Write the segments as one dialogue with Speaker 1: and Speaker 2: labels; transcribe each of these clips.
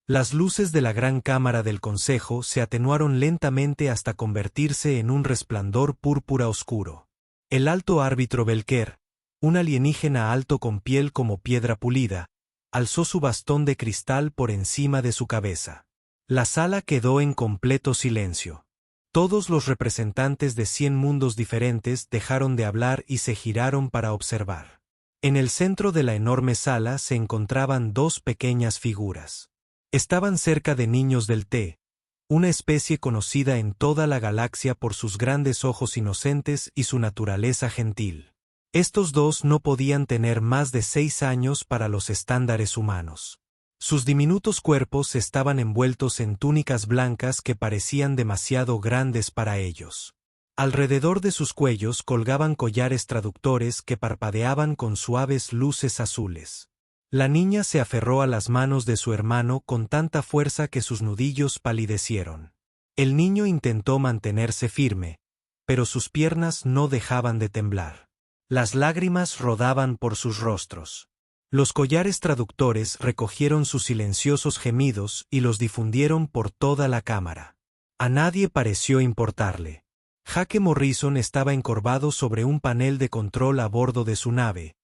Speaker 1: Las luces de la gran cámara del consejo se atenuaron lentamente hasta convertirse en un resplandor púrpura oscuro. El alto árbitro Belker, un alienígena alto con piel como piedra pulida, alzó su bastón de cristal por encima de su cabeza. La sala quedó en completo silencio. Todos los representantes de 100 mundos diferentes dejaron de hablar y se giraron para observar. En el centro de la enorme sala se encontraban dos pequeñas figuras. Estaban cerca de niños del té, una especie conocida en toda la galaxia por sus grandes ojos inocentes y su naturaleza gentil. Estos dos no podían tener más de 6 años para los estándares humanos. Sus diminutos cuerpos estaban envueltos en túnicas blancas que parecían demasiado grandes para ellos. Alrededor de sus cuellos colgaban collares traductores que parpadeaban con suaves luces azules. La niña se aferró a las manos de su hermano con tanta fuerza que sus nudillos palidecieron. El niño intentó mantenerse firme, pero sus piernas no dejaban de temblar. Las lágrimas rodaban por sus rostros. Los collares traductores recogieron sus silenciosos gemidos y los difundieron por toda la cámara. A nadie pareció importarle. Jake Morrison estaba encorvado sobre un panel de control a bordo de su nave,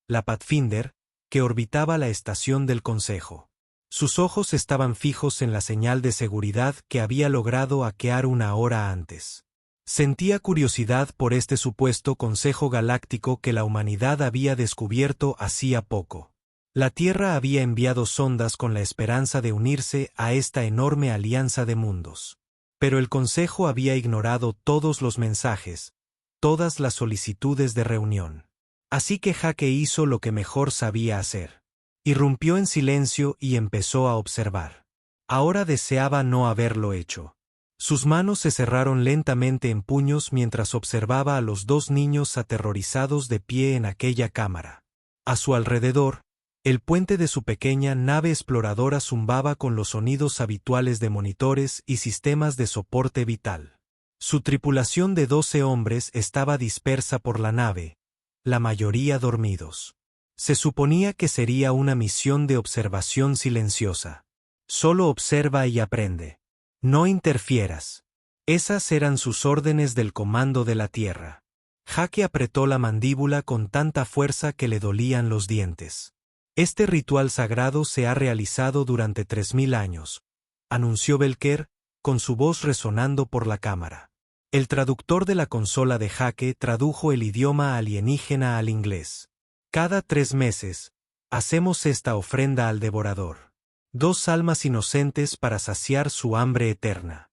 Speaker 1: la Pathfinder, que orbitaba la estación del Consejo. Sus ojos estaban fijos en la señal de seguridad que había logrado hackear una hora antes. Sentía curiosidad por este supuesto Consejo Galáctico que la humanidad había descubierto hacía poco. La Tierra había enviado sondas con la esperanza de unirse a esta enorme alianza de mundos. Pero el Consejo había ignorado todos los mensajes, todas las solicitudes de reunión. Así que Jake hizo lo que mejor sabía hacer. Irrumpió en silencio y empezó a observar. Ahora deseaba no haberlo hecho. Sus manos se cerraron lentamente en puños mientras observaba a los dos niños aterrorizados de pie en aquella cámara. A su alrededor, el puente de su pequeña nave exploradora zumbaba con los sonidos habituales de monitores y sistemas de soporte vital. Su tripulación de 12 hombres estaba dispersa por la nave, la mayoría dormidos. Se suponía que sería una misión de observación silenciosa. Solo observa y aprende. No interfieras. Esas eran sus órdenes del comando de la Tierra. Jake apretó la mandíbula con tanta fuerza que le dolían los dientes. Este ritual sagrado se ha realizado durante 3000 años, anunció Belker, con su voz resonando por la cámara. El traductor de la consola de Jake tradujo el idioma alienígena al inglés. Cada 3 meses, hacemos esta ofrenda al devorador. 2 almas inocentes para saciar su hambre eterna.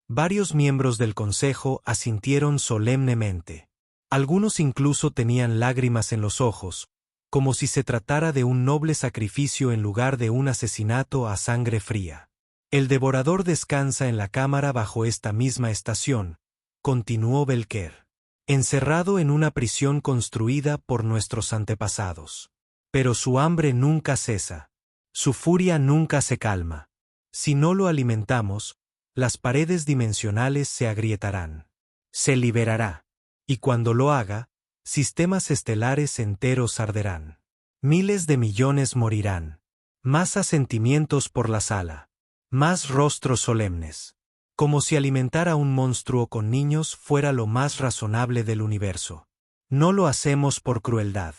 Speaker 1: Varios miembros del consejo asintieron solemnemente. Algunos incluso tenían lágrimas en los ojos, como si se tratara de un noble sacrificio en lugar de un asesinato a sangre fría. El devorador descansa en la cámara bajo esta misma estación, continuó Belker, encerrado en una prisión construida por nuestros antepasados. Pero su hambre nunca cesa. Su furia nunca se calma. Si no lo alimentamos, las paredes dimensionales se agrietarán. Se liberará. Y cuando lo haga, sistemas estelares enteros arderán. Miles de millones morirán. Más asentimientos por la sala. Más rostros solemnes. Como si alimentar a un monstruo con niños fuera lo más razonable del universo. No lo hacemos por crueldad.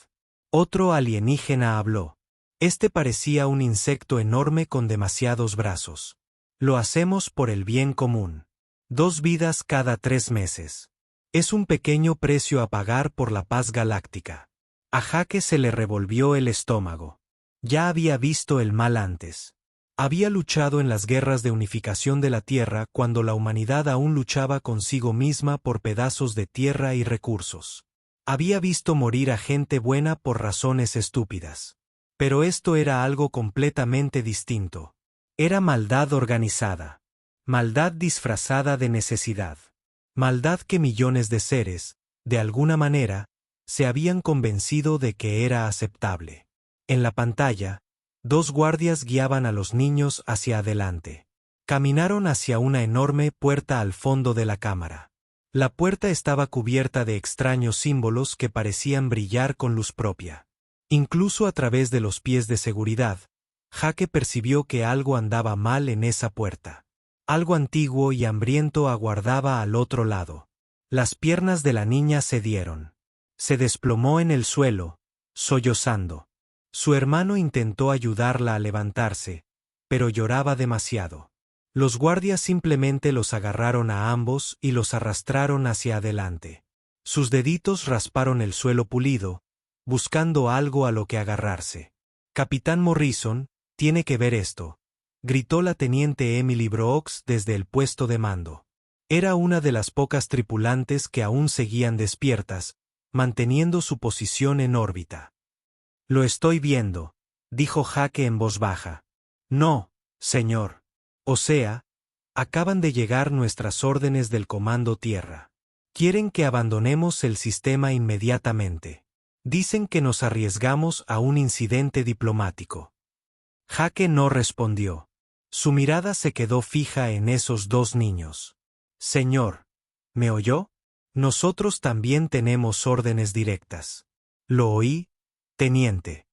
Speaker 1: Otro alienígena habló. Este parecía un insecto enorme con demasiados brazos. Lo hacemos por el bien común. 2 vidas cada 3 meses. Es un pequeño precio a pagar por la paz galáctica. A Jake se le revolvió el estómago. Ya había visto el mal antes. Había luchado en las guerras de unificación de la Tierra cuando la humanidad aún luchaba consigo misma por pedazos de tierra y recursos. Había visto morir a gente buena por razones estúpidas. Pero esto era algo completamente distinto. Era maldad organizada. Maldad disfrazada de necesidad. Maldad que millones de seres, de alguna manera, se habían convencido de que era aceptable. En la pantalla, 2 guardias guiaban a los niños hacia adelante. Caminaron hacia una enorme puerta al fondo de la cámara. La puerta estaba cubierta de extraños símbolos que parecían brillar con luz propia. Incluso a través de los pies de seguridad, Jaque percibió que algo andaba mal en esa puerta. Algo antiguo y hambriento aguardaba al otro lado. Las piernas de la niña cedieron. Se desplomó en el suelo, sollozando. Su hermano intentó ayudarla a levantarse, pero lloraba demasiado. Los guardias simplemente los agarraron a ambos y los arrastraron hacia adelante. Sus deditos rasparon el suelo pulido, buscando algo a lo que agarrarse. Capitán Morrison, tiene que ver esto, gritó la teniente Emily Brooks desde el puesto de mando. Era una de las pocas tripulantes que aún seguían despiertas, manteniendo su posición en órbita. Lo estoy viendo, dijo Jaque en voz baja. No, señor. O sea, acaban de llegar nuestras órdenes del Comando Tierra. Quieren que abandonemos el sistema inmediatamente. Dicen que nos arriesgamos a un incidente diplomático. Jaque no respondió. Su mirada se quedó fija en esos dos niños. Señor, ¿me oyó? Nosotros también tenemos órdenes directas. ¿Lo oí, teniente?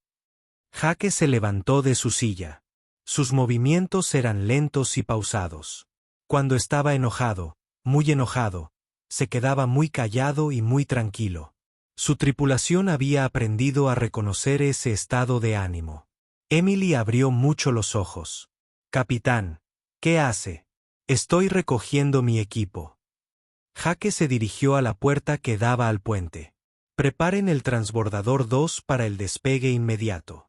Speaker 1: Jaque se levantó de su silla. Sus movimientos eran lentos y pausados. Cuando estaba enojado, muy enojado, se quedaba muy callado y muy tranquilo. Su tripulación había aprendido a reconocer ese estado de ánimo. Emily abrió mucho los ojos. Capitán, ¿qué hace? Estoy recogiendo mi equipo. Jaque se dirigió a la puerta que daba al puente. Preparen el transbordador 2 para el despegue inmediato.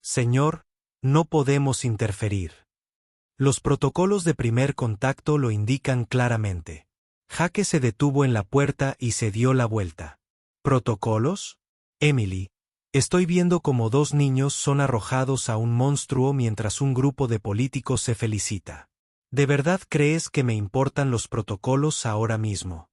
Speaker 1: Señor, no podemos interferir. Los protocolos de primer contacto lo indican claramente. Jaque se detuvo en la puerta y se dio la vuelta. ¿Protocolos? Emily, estoy viendo cómo dos niños son arrojados a un monstruo mientras un grupo de políticos se felicita. ¿De verdad crees que me importan los protocolos ahora mismo?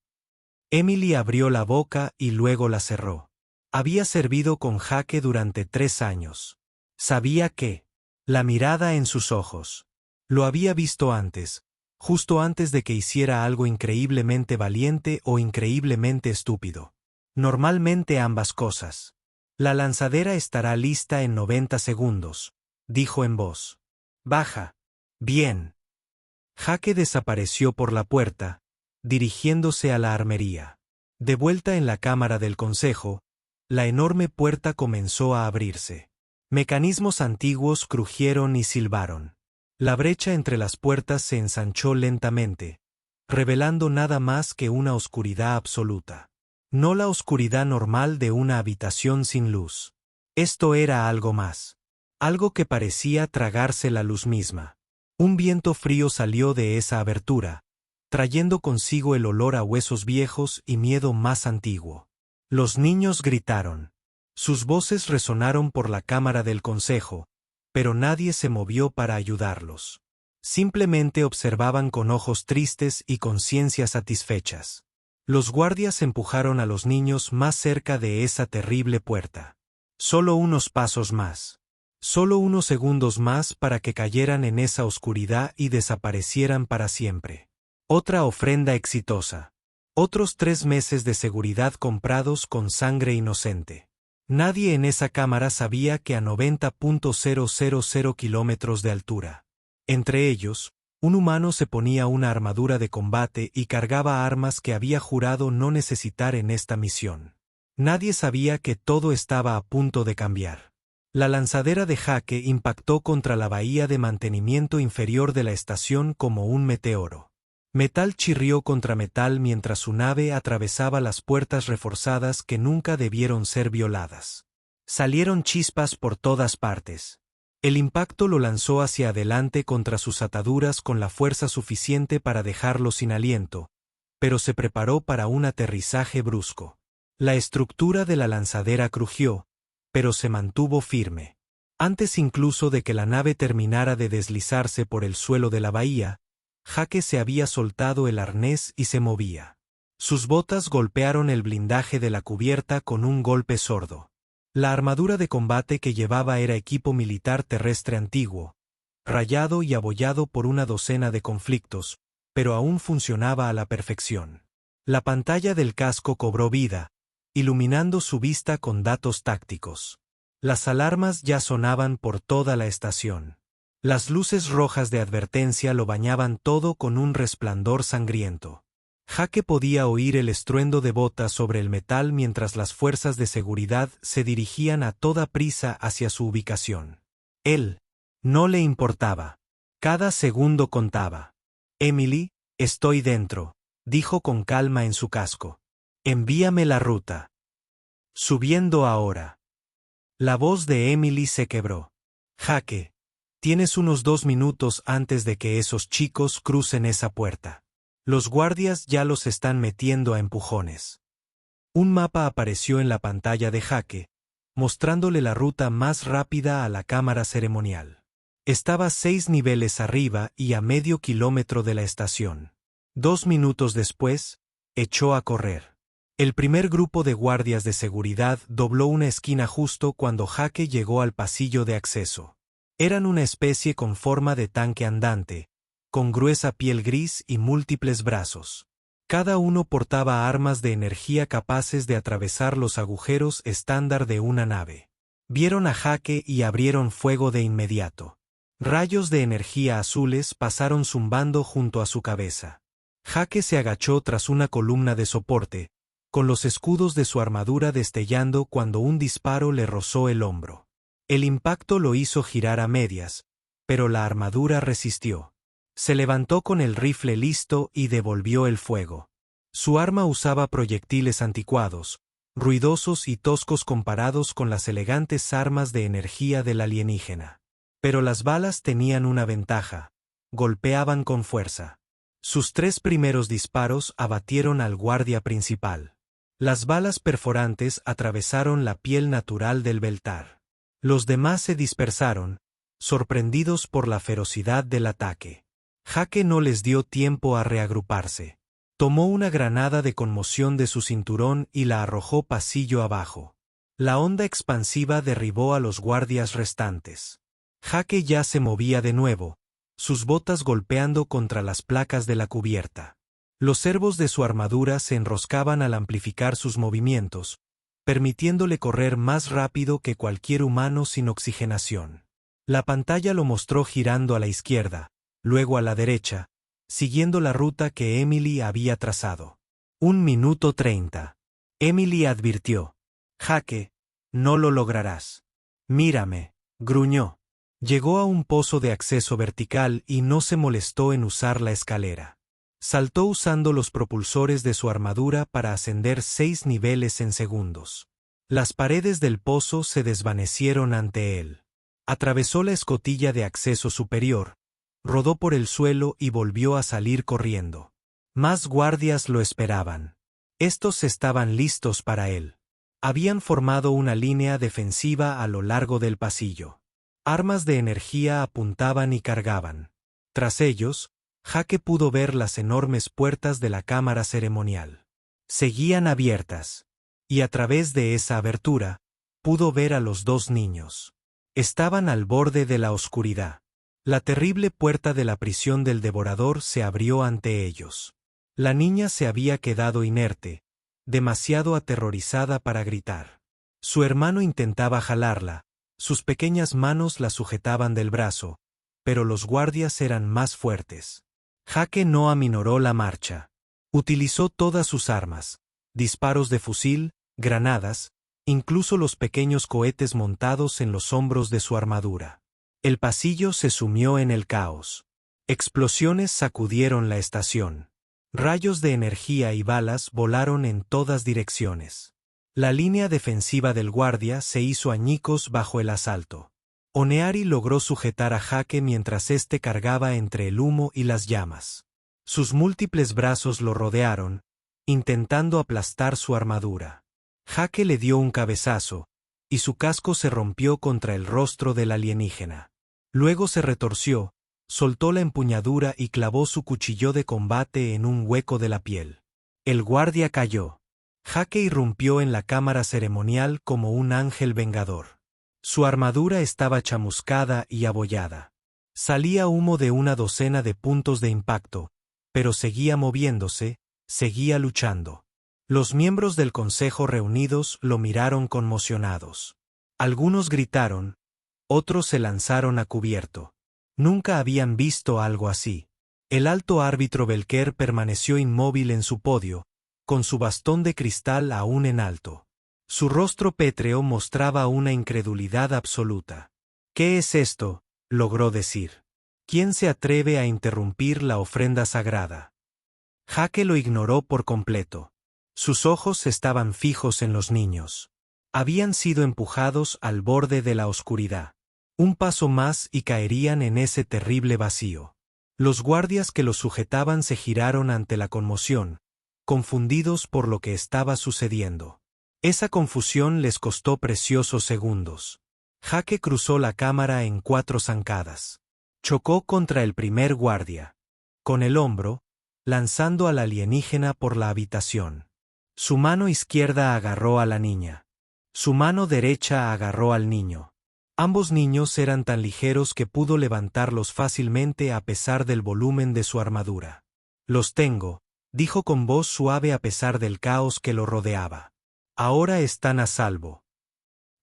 Speaker 1: Emily abrió la boca y luego la cerró. Había servido con Jaque durante 3 años. Sabía que, la mirada en sus ojos, lo había visto antes, justo antes de que hiciera algo increíblemente valiente o increíblemente estúpido. Normalmente ambas cosas. La lanzadera estará lista en 90 segundos, dijo en voz baja. Bien. Jaque desapareció por la puerta, dirigiéndose a la armería. De vuelta en la cámara del consejo, la enorme puerta comenzó a abrirse. Mecanismos antiguos crujieron y silbaron. La brecha entre las puertas se ensanchó lentamente, revelando nada más que una oscuridad absoluta. No la oscuridad normal de una habitación sin luz. Esto era algo más. Algo que parecía tragarse la luz misma. Un viento frío salió de esa abertura, trayendo consigo el olor a huesos viejos y miedo más antiguo. Los niños gritaron. Sus voces resonaron por la cámara del consejo, pero nadie se movió para ayudarlos. Simplemente observaban con ojos tristes y conciencias satisfechas. Los guardias empujaron a los niños más cerca de esa terrible puerta. Solo unos pasos más. Solo unos segundos más para que cayeran en esa oscuridad y desaparecieran para siempre. Otra ofrenda exitosa. Otros 3 meses de seguridad comprados con sangre inocente. Nadie en esa cámara sabía que a 90.000 kilómetros de altura. Entre ellos, un humano se ponía una armadura de combate y cargaba armas que había jurado no necesitar en esta misión. Nadie sabía que todo estaba a punto de cambiar. La lanzadera de Jaque impactó contra la bahía de mantenimiento inferior de la estación como un meteoro. Metal chirrió contra metal mientras su nave atravesaba las puertas reforzadas que nunca debieron ser violadas. Salieron chispas por todas partes. El impacto lo lanzó hacia adelante contra sus ataduras con la fuerza suficiente para dejarlo sin aliento, pero se preparó para un aterrizaje brusco. La estructura de la lanzadera crujió, pero se mantuvo firme. Antes incluso de que la nave terminara de deslizarse por el suelo de la bahía, Jaque se había soltado el arnés y se movía. Sus botas golpearon el blindaje de la cubierta con un golpe sordo. La armadura de combate que llevaba era equipo militar terrestre antiguo, rayado y abollado por una docena de conflictos, pero aún funcionaba a la perfección. La pantalla del casco cobró vida, iluminando su vista con datos tácticos. Las alarmas ya sonaban por toda la estación. Las luces rojas de advertencia lo bañaban todo con un resplandor sangriento. Jake podía oír el estruendo de botas sobre el metal mientras las fuerzas de seguridad se dirigían a toda prisa hacia su ubicación. Él no le importaba. Cada segundo contaba. Emily, estoy dentro, dijo con calma en su casco. Envíame la ruta. Subiendo ahora. La voz de Emily se quebró. Jake, tienes unos 2 minutos antes de que esos chicos crucen esa puerta. Los guardias ya los están metiendo a empujones. Un mapa apareció en la pantalla de Jake, mostrándole la ruta más rápida a la cámara ceremonial. Estaba 6 niveles arriba y a medio kilómetro de la estación. 2 minutos después, echó a correr. El primer grupo de guardias de seguridad dobló una esquina justo cuando Jake llegó al pasillo de acceso. Eran una especie con forma de tanque andante, con gruesa piel gris y múltiples brazos. Cada uno portaba armas de energía capaces de atravesar los agujeros estándar de una nave. Vieron a Jake y abrieron fuego de inmediato. Rayos de energía azules pasaron zumbando junto a su cabeza. Jake se agachó tras una columna de soporte, con los escudos de su armadura destellando cuando un disparo le rozó el hombro. El impacto lo hizo girar a medias, pero la armadura resistió. Se levantó con el rifle listo y devolvió el fuego. Su arma usaba proyectiles anticuados, ruidosos y toscos comparados con las elegantes armas de energía del alienígena. Pero las balas tenían una ventaja: golpeaban con fuerza. Sus 3 primeros disparos abatieron al guardia principal. Las balas perforantes atravesaron la piel natural del Beltar. Los demás se dispersaron, sorprendidos por la ferocidad del ataque. Jake no les dio tiempo a reagruparse. Tomó una granada de conmoción de su cinturón y la arrojó pasillo abajo. La onda expansiva derribó a los guardias restantes. Jake ya se movía de nuevo, sus botas golpeando contra las placas de la cubierta. Los servos de su armadura se enroscaban al amplificar sus movimientos, permitiéndole correr más rápido que cualquier humano sin oxigenación. La pantalla lo mostró girando a la izquierda, luego a la derecha, siguiendo la ruta que Emily había trazado. 1 minuto 30. Emily advirtió. Jake, no lo lograrás. Mírame, gruñó. Llegó a un pozo de acceso vertical y no se molestó en usar la escalera. Saltó usando los propulsores de su armadura para ascender 6 niveles en segundos. Las paredes del pozo se desvanecieron ante él. Atravesó la escotilla de acceso superior, rodó por el suelo y volvió a salir corriendo. Más guardias lo esperaban. Estos estaban listos para él. Habían formado una línea defensiva a lo largo del pasillo. Armas de energía apuntaban y cargaban. Tras ellos, Jake pudo ver las enormes puertas de la cámara ceremonial. Seguían abiertas. Y a través de esa abertura, pudo ver a los 2 niños. Estaban al borde de la oscuridad. La terrible puerta de la prisión del devorador se abrió ante ellos. La niña se había quedado inerte, demasiado aterrorizada para gritar. Su hermano intentaba jalarla. Sus pequeñas manos la sujetaban del brazo, pero los guardias eran más fuertes. Jake no aminoró la marcha. Utilizó todas sus armas: disparos de fusil, granadas, incluso los pequeños cohetes montados en los hombros de su armadura. El pasillo se sumió en el caos. Explosiones sacudieron la estación. Rayos de energía y balas volaron en todas direcciones. La línea defensiva del guardia se hizo añicos bajo el asalto. Oneari logró sujetar a Jake mientras éste cargaba entre el humo y las llamas. Sus múltiples brazos lo rodearon, intentando aplastar su armadura. Jake le dio un cabezazo, y su casco se rompió contra el rostro del alienígena. Luego se retorció, soltó la empuñadura y clavó su cuchillo de combate en un hueco de la piel. El guardia cayó. Jake irrumpió en la cámara ceremonial como un ángel vengador. Su armadura estaba chamuscada y abollada. Salía humo de una docena de puntos de impacto, pero seguía moviéndose, seguía luchando. Los miembros del consejo reunidos lo miraron conmocionados. Algunos gritaron, otros se lanzaron a cubierto. Nunca habían visto algo así. El alto árbitro Belker permaneció inmóvil en su podio, con su bastón de cristal aún en alto. Su rostro pétreo mostraba una incredulidad absoluta. «¿Qué es esto?», logró decir. «¿Quién se atreve a interrumpir la ofrenda sagrada?». Jake lo ignoró por completo. Sus ojos estaban fijos en los niños. Habían sido empujados al borde de la oscuridad. Un paso más y caerían en ese terrible vacío. Los guardias que los sujetaban se giraron ante la conmoción, confundidos por lo que estaba sucediendo. Esa confusión les costó preciosos segundos. Jake cruzó la cámara en 4 zancadas. Chocó contra el primer guardia. Con el hombro, lanzando al alienígena por la habitación. Su mano izquierda agarró a la niña. Su mano derecha agarró al niño. Ambos niños eran tan ligeros que pudo levantarlos fácilmente a pesar del volumen de su armadura. «Los tengo», dijo con voz suave a pesar del caos que lo rodeaba. «Ahora están a salvo».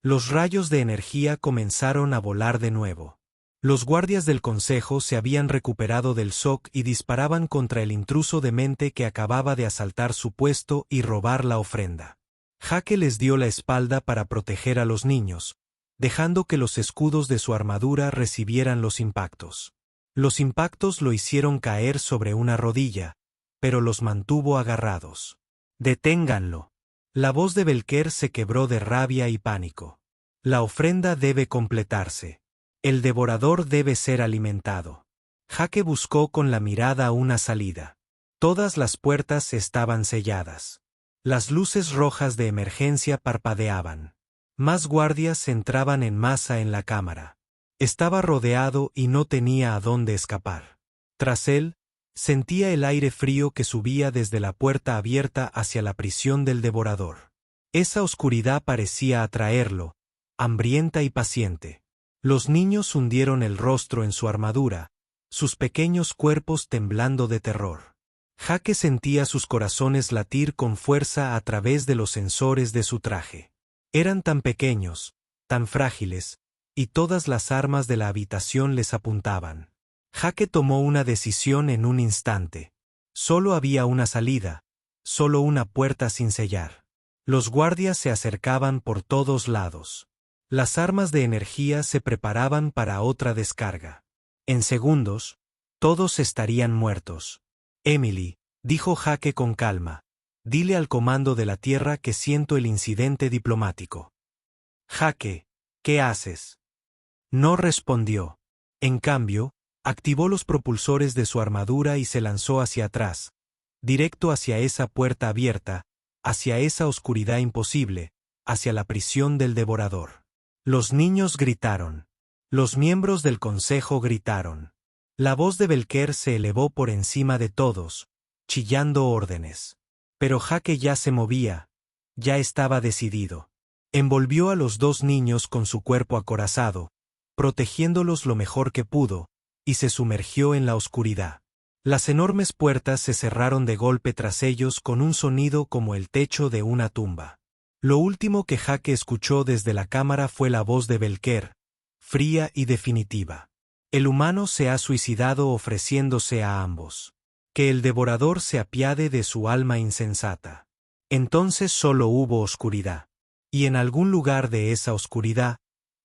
Speaker 1: Los rayos de energía comenzaron a volar de nuevo. Los guardias del consejo se habían recuperado del shock y disparaban contra el intruso demente que acababa de asaltar su puesto y robar la ofrenda. Jake les dio la espalda para proteger a los niños, dejando que los escudos de su armadura recibieran los impactos. Los impactos lo hicieron caer sobre una rodilla, pero los mantuvo agarrados. «Deténganlo». La voz de Belker se quebró de rabia y pánico. «La ofrenda debe completarse. El devorador debe ser alimentado». Jake buscó con la mirada una salida. Todas las puertas estaban selladas. Las luces rojas de emergencia parpadeaban. Más guardias entraban en masa en la cámara. Estaba rodeado y no tenía a dónde escapar. Tras él, sentía el aire frío que subía desde la puerta abierta hacia la prisión del devorador. Esa oscuridad parecía atraerlo, hambrienta y paciente. Los niños hundieron el rostro en su armadura, sus pequeños cuerpos temblando de terror. Jake sentía sus corazones latir con fuerza a través de los sensores de su traje. Eran tan pequeños, tan frágiles, y todas las armas de la habitación les apuntaban. Jake tomó una decisión en un instante. Solo había una salida, solo una puerta sin sellar. Los guardias se acercaban por todos lados. Las armas de energía se preparaban para otra descarga. En segundos, todos estarían muertos. «Emily», dijo Jake con calma, «dile al comando de la Tierra que siento el incidente diplomático». «Jake, ¿qué haces?». No respondió. En cambio, activó los propulsores de su armadura y se lanzó hacia atrás, directo hacia esa puerta abierta, hacia esa oscuridad imposible, hacia la prisión del devorador. Los niños gritaron. Los miembros del consejo gritaron. La voz de Belker se elevó por encima de todos, chillando órdenes. Pero Jake ya se movía, ya estaba decidido. Envolvió a los 2 niños con su cuerpo acorazado, protegiéndolos lo mejor que pudo, y se sumergió en la oscuridad. Las enormes puertas se cerraron de golpe tras ellos con un sonido como el techo de una tumba. Lo último que Jake escuchó desde la cámara fue la voz de Belker, fría y definitiva. «El humano se ha suicidado ofreciéndose a ambos. Que el devorador se apiade de su alma insensata». Entonces solo hubo oscuridad. Y en algún lugar de esa oscuridad,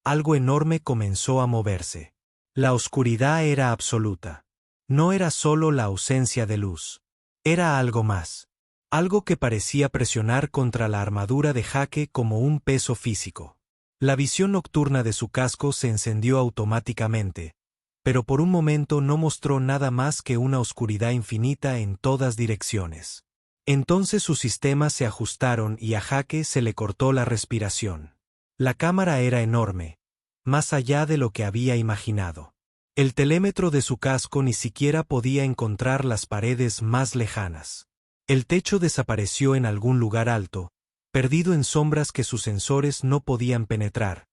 Speaker 1: algo enorme comenzó a moverse. La oscuridad era absoluta. No era solo la ausencia de luz. Era algo más. Algo que parecía presionar contra la armadura de Jake como un peso físico. La visión nocturna de su casco se encendió automáticamente, pero por un momento no mostró nada más que una oscuridad infinita en todas direcciones. Entonces sus sistemas se ajustaron y a Jake se le cortó la respiración. La cámara era enorme, más allá de lo que había imaginado. El telémetro de su casco ni siquiera podía encontrar las paredes más lejanas. El techo desapareció en algún lugar alto, perdido en sombras que sus sensores no podían penetrar,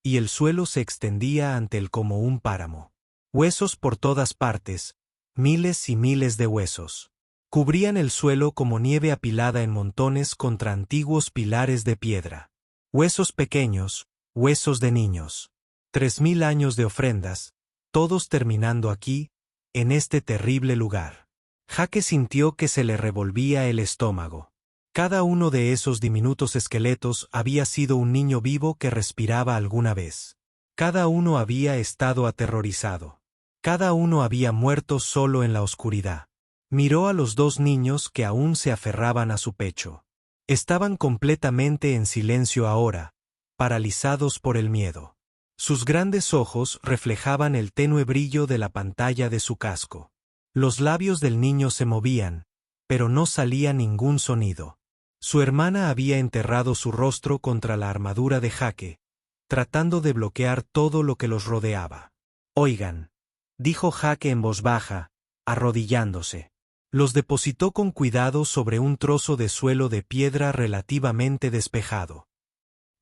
Speaker 1: y el suelo se extendía ante él como un páramo. Huesos por todas partes, miles y miles de huesos. Cubrían el suelo como nieve apilada en montones contra antiguos pilares de piedra. Huesos pequeños, huesos de niños. 3000 años de ofrendas, todos terminando aquí, en este terrible lugar. Jake sintió que se le revolvía el estómago. Cada uno de esos diminutos esqueletos había sido un niño vivo que respiraba alguna vez. Cada uno había estado aterrorizado. Cada uno había muerto solo en la oscuridad. Miró a los dos niños que aún se aferraban a su pecho. Estaban completamente en silencio ahora, paralizados por el miedo. Sus grandes ojos reflejaban el tenue brillo de la pantalla de su casco. Los labios del niño se movían, pero no salía ningún sonido. Su hermana había enterrado su rostro contra la armadura de Jake, tratando de bloquear todo lo que los rodeaba. «Oigan», dijo Jake en voz baja, arrodillándose. Los depositó con cuidado sobre un trozo de suelo de piedra relativamente despejado.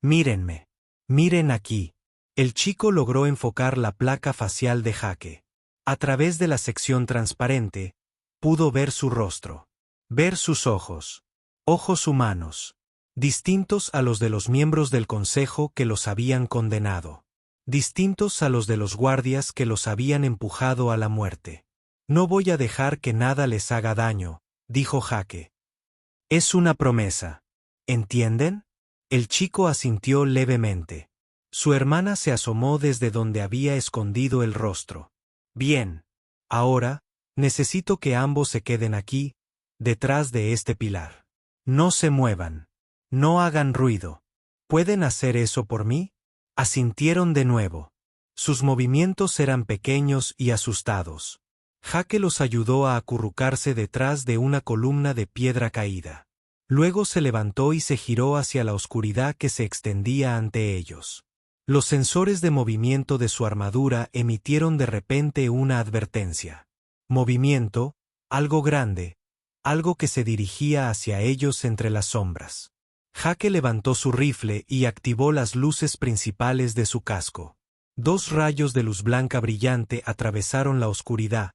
Speaker 1: «Mírenme. Miren aquí». El chico logró enfocar la placa facial de Jake. A través de la sección transparente, pudo ver su rostro. Ver sus ojos. Ojos humanos. Distintos a los de los miembros del consejo que los habían condenado. Distintos a los de los guardias que los habían empujado a la muerte. «No voy a dejar que nada les haga daño», dijo Jake. «Es una promesa. ¿Entienden?» El chico asintió levemente. Su hermana se asomó desde donde había escondido el rostro. «Bien. Ahora, necesito que ambos se queden aquí, detrás de este pilar. No se muevan. No hagan ruido. ¿Pueden hacer eso por mí?» Asintieron de nuevo. Sus movimientos eran pequeños y asustados. Jake los ayudó a acurrucarse detrás de una columna de piedra caída. Luego se levantó y se giró hacia la oscuridad que se extendía ante ellos. Los sensores de movimiento de su armadura emitieron de repente una advertencia. Movimiento, algo grande, algo que se dirigía hacia ellos entre las sombras. Jake levantó su rifle y activó las luces principales de su casco. 2 rayos de luz blanca brillante atravesaron la oscuridad,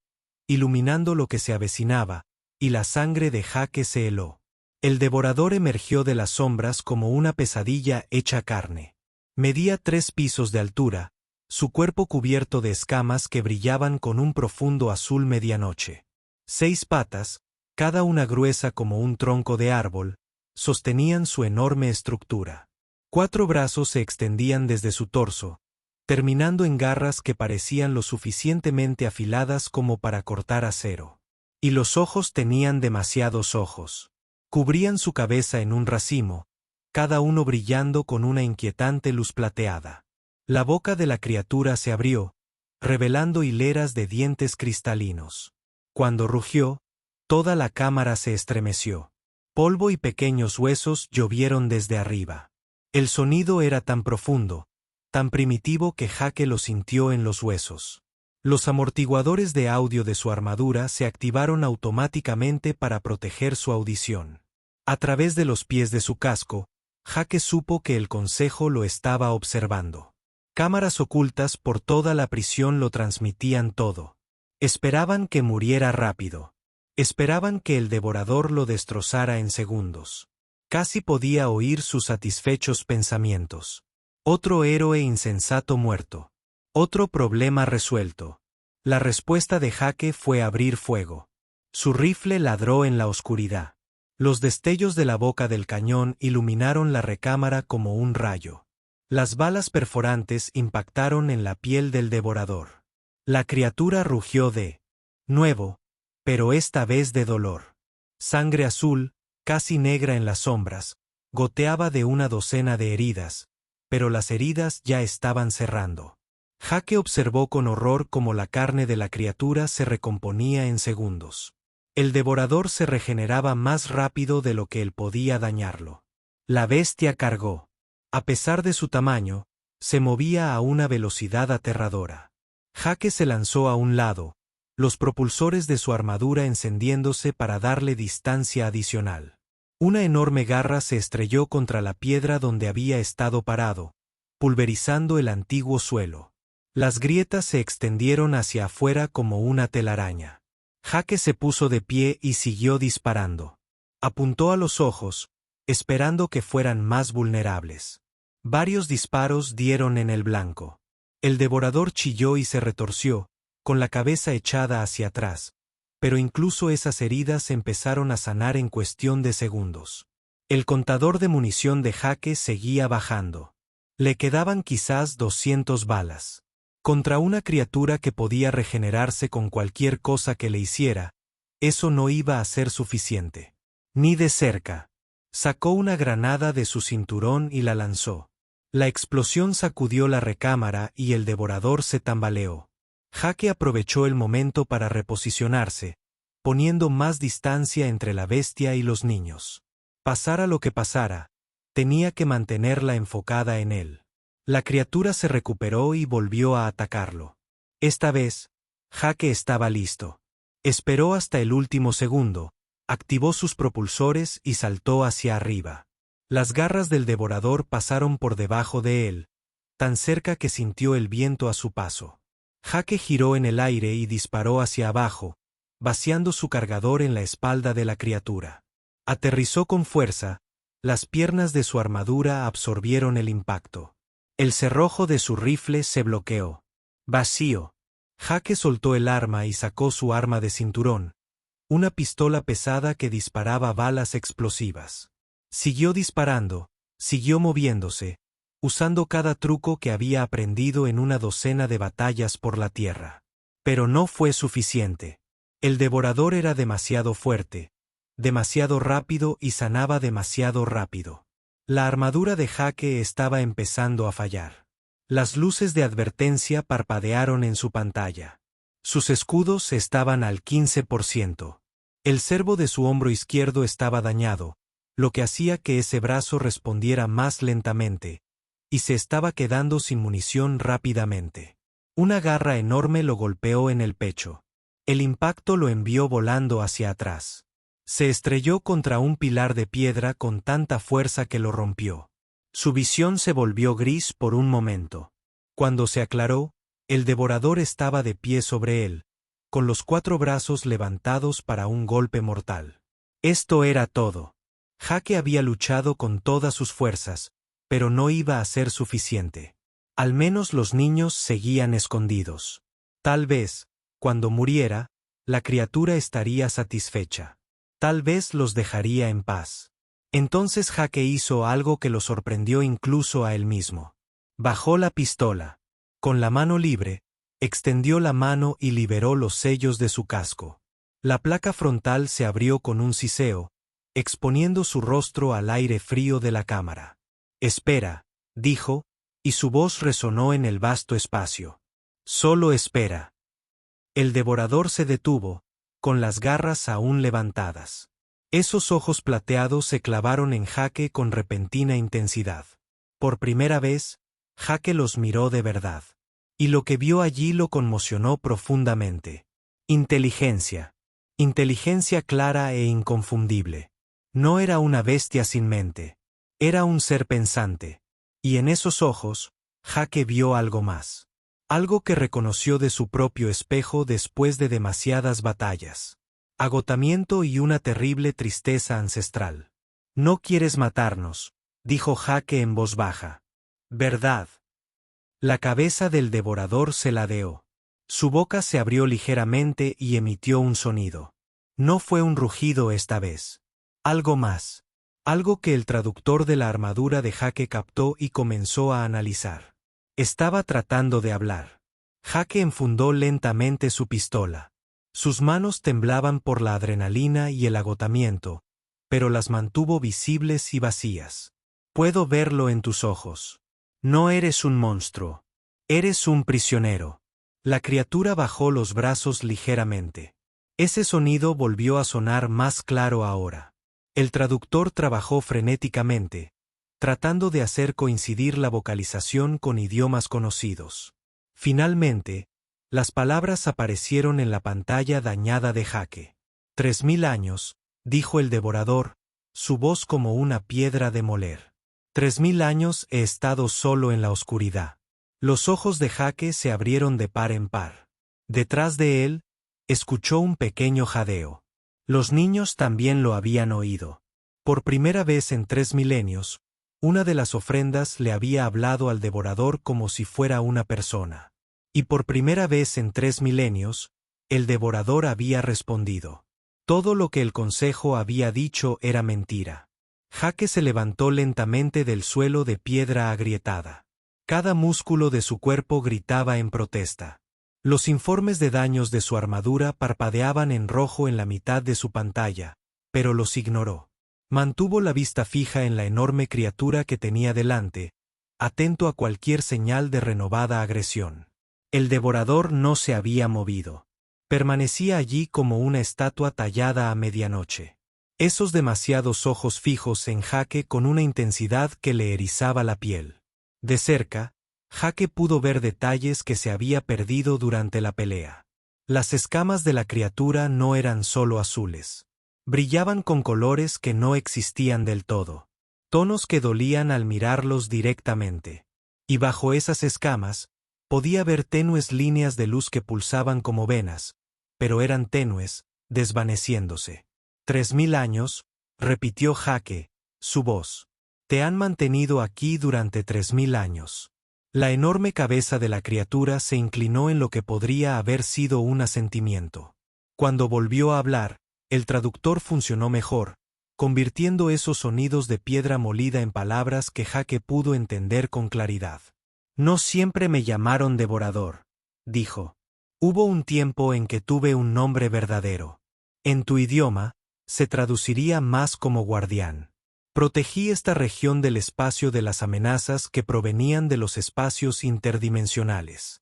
Speaker 1: iluminando lo que se avecinaba, y la sangre de Jake se heló. El devorador emergió de las sombras como una pesadilla hecha carne. Medía 3 pisos de altura, su cuerpo cubierto de escamas que brillaban con un profundo azul medianoche. 6 patas, cada una gruesa como un tronco de árbol, sostenían su enorme estructura. 4 brazos se extendían desde su torso, terminando en garras que parecían lo suficientemente afiladas como para cortar acero. Y los ojos tenían demasiados ojos. Cubrían su cabeza en un racimo, cada uno brillando con una inquietante luz plateada. La boca de la criatura se abrió, revelando hileras de dientes cristalinos. Cuando rugió, toda la cámara se estremeció. Polvo y pequeños huesos llovieron desde arriba. El sonido era tan profundo, tan primitivo que Jake lo sintió en los huesos. Los amortiguadores de audio de su armadura se activaron automáticamente para proteger su audición. A través de los pies de su casco, Jake supo que el consejo lo estaba observando. Cámaras ocultas por toda la prisión lo transmitían todo. Esperaban que muriera rápido. Esperaban que el devorador lo destrozara en segundos. Casi podía oír sus satisfechos pensamientos. Otro héroe insensato muerto. Otro problema resuelto. La respuesta de Jake fue abrir fuego. Su rifle ladró en la oscuridad. Los destellos de la boca del cañón iluminaron la recámara como un rayo. Las balas perforantes impactaron en la piel del devorador. La criatura rugió de nuevo, pero esta vez de dolor. Sangre azul, casi negra en las sombras, goteaba de una docena de heridas, pero las heridas ya estaban cerrando. Jake observó con horror cómo la carne de la criatura se recomponía en segundos. El devorador se regeneraba más rápido de lo que él podía dañarlo. La bestia cargó. A pesar de su tamaño, se movía a una velocidad aterradora. Jake se lanzó a un lado, los propulsores de su armadura encendiéndose para darle distancia adicional. Una enorme garra se estrelló contra la piedra donde había estado parado, pulverizando el antiguo suelo. Las grietas se extendieron hacia afuera como una telaraña. Jake se puso de pie y siguió disparando. Apuntó a los ojos, esperando que fueran más vulnerables. Varios disparos dieron en el blanco. El devorador chilló y se retorció, con la cabeza echada hacia atrás, pero incluso esas heridas empezaron a sanar en cuestión de segundos. El contador de munición de Jake seguía bajando. Le quedaban quizás 200 balas. Contra una criatura que podía regenerarse con cualquier cosa que le hiciera, eso no iba a ser suficiente. Ni de cerca. Sacó una granada de su cinturón y la lanzó. La explosión sacudió la recámara y el devorador se tambaleó. Jake aprovechó el momento para reposicionarse, poniendo más distancia entre la bestia y los niños. Pasara lo que pasara, tenía que mantenerla enfocada en él. La criatura se recuperó y volvió a atacarlo. Esta vez, Jake estaba listo. Esperó hasta el último segundo, activó sus propulsores y saltó hacia arriba. Las garras del devorador pasaron por debajo de él, tan cerca que sintió el viento a su paso. Jake giró en el aire y disparó hacia abajo, vaciando su cargador en la espalda de la criatura. Aterrizó con fuerza, las piernas de su armadura absorbieron el impacto. El cerrojo de su rifle se bloqueó. Vacío. Jake soltó el arma y sacó su arma de cinturón, una pistola pesada que disparaba balas explosivas. Siguió disparando, siguió moviéndose, usando cada truco que había aprendido en una docena de batallas por la tierra. Pero no fue suficiente. El devorador era demasiado fuerte, demasiado rápido y sanaba demasiado rápido. La armadura de Jake estaba empezando a fallar. Las luces de advertencia parpadearon en su pantalla. Sus escudos estaban al 15%. El cervo de su hombro izquierdo estaba dañado, lo que hacía que ese brazo respondiera más lentamente, y se estaba quedando sin munición rápidamente. Una garra enorme lo golpeó en el pecho. El impacto lo envió volando hacia atrás. Se estrelló contra un pilar de piedra con tanta fuerza que lo rompió. Su visión se volvió gris por un momento. Cuando se aclaró, el devorador estaba de pie sobre él, con los 4 brazos levantados para un golpe mortal. Esto era todo. Jake había luchado con todas sus fuerzas, pero no iba a ser suficiente. Al menos los niños seguían escondidos. Tal vez, cuando muriera, la criatura estaría satisfecha. Tal vez los dejaría en paz. Entonces Jake hizo algo que lo sorprendió incluso a él mismo. Bajó la pistola. Con la mano libre, extendió la mano y liberó los sellos de su casco. La placa frontal se abrió con un siseo, exponiendo su rostro al aire frío de la cámara. «Espera», dijo, y su voz resonó en el vasto espacio. «Solo espera». El devorador se detuvo, con las garras aún levantadas. Esos ojos plateados se clavaron en Jake con repentina intensidad. Por primera vez, Jake los miró de verdad. Y lo que vio allí lo conmocionó profundamente. Inteligencia. Inteligencia clara e inconfundible. No era una bestia sin mente. Era un ser pensante. Y en esos ojos, Jake vio algo más. Algo que reconoció de su propio espejo después de demasiadas batallas. Agotamiento y una terrible tristeza ancestral. «No quieres matarnos», dijo Jake en voz baja. «¿Verdad?» La cabeza del devorador se ladeó. Su boca se abrió ligeramente y emitió un sonido. No fue un rugido esta vez. Algo más. Algo que el traductor de la armadura de Jake captó y comenzó a analizar. Estaba tratando de hablar. Jake enfundó lentamente su pistola. Sus manos temblaban por la adrenalina y el agotamiento, pero las mantuvo visibles y vacías. «Puedo verlo en tus ojos. No eres un monstruo. Eres un prisionero». La criatura bajó los brazos ligeramente. Ese sonido volvió a sonar más claro ahora. El traductor trabajó frenéticamente, tratando de hacer coincidir la vocalización con idiomas conocidos. Finalmente, las palabras aparecieron en la pantalla dañada de Jake. 3000 años, dijo el devorador, su voz como una piedra de moler. 3000 años he estado solo en la oscuridad. Los ojos de Jake se abrieron de par en par. Detrás de él, escuchó un pequeño jadeo. Los niños también lo habían oído. Por primera vez en 3 milenios, Una de las ofrendas le había hablado al devorador como si fuera una persona. Y por primera vez en 3 milenios, el devorador había respondido. Todo lo que el consejo había dicho era mentira. Jake se levantó lentamente del suelo de piedra agrietada. Cada músculo de su cuerpo gritaba en protesta. Los informes de daños de su armadura parpadeaban en rojo en la mitad de su pantalla, pero los ignoró. Mantuvo la vista fija en la enorme criatura que tenía delante, atento a cualquier señal de renovada agresión. El devorador no se había movido. Permanecía allí como una estatua tallada a medianoche. Esos demasiados ojos fijos en Jake con una intensidad que le erizaba la piel. De cerca, Jake pudo ver detalles que se había perdido durante la pelea. Las escamas de la criatura no eran solo azules. Brillaban con colores que no existían del todo. Tonos que dolían al mirarlos directamente. Y bajo esas escamas, podía ver tenues líneas de luz que pulsaban como venas, pero eran tenues, desvaneciéndose. 3000 años, repitió Jake, su voz. Te han mantenido aquí durante 3000 años. La enorme cabeza de la criatura se inclinó en lo que podría haber sido un asentimiento. Cuando volvió a hablar, el traductor funcionó mejor, convirtiendo esos sonidos de piedra molida en palabras que Jake pudo entender con claridad. No siempre me llamaron devorador, dijo. Hubo un tiempo en que tuve un nombre verdadero. En tu idioma, se traduciría más como guardián. Protegí esta región del espacio de las amenazas que provenían de los espacios interdimensionales.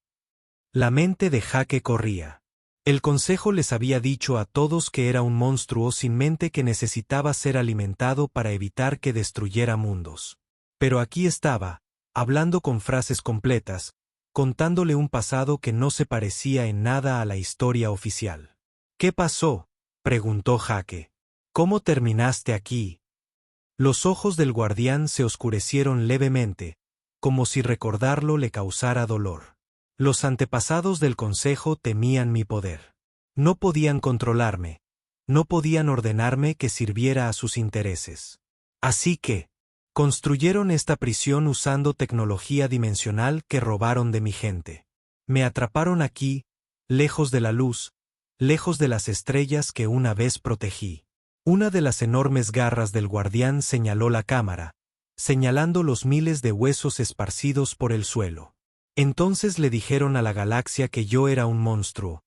Speaker 1: La mente de Jake corría. El consejo les había dicho a todos que era un monstruo sin mente que necesitaba ser alimentado para evitar que destruyera mundos. Pero aquí estaba, hablando con frases completas, contándole un pasado que no se parecía en nada a la historia oficial. ¿Qué pasó?, preguntó Jake. ¿Cómo terminaste aquí? Los ojos del guardián se oscurecieron levemente, como si recordarlo le causara dolor. Los antepasados del consejo temían mi poder. No podían controlarme, no podían ordenarme que sirviera a sus intereses. Así que, construyeron esta prisión usando tecnología dimensional que robaron de mi gente. Me atraparon aquí, lejos de la luz, lejos de las estrellas que una vez protegí. Una de las enormes garras del guardián señaló la cámara, señalando los miles de huesos esparcidos por el suelo. Entonces le dijeron a la galaxia que yo era un monstruo,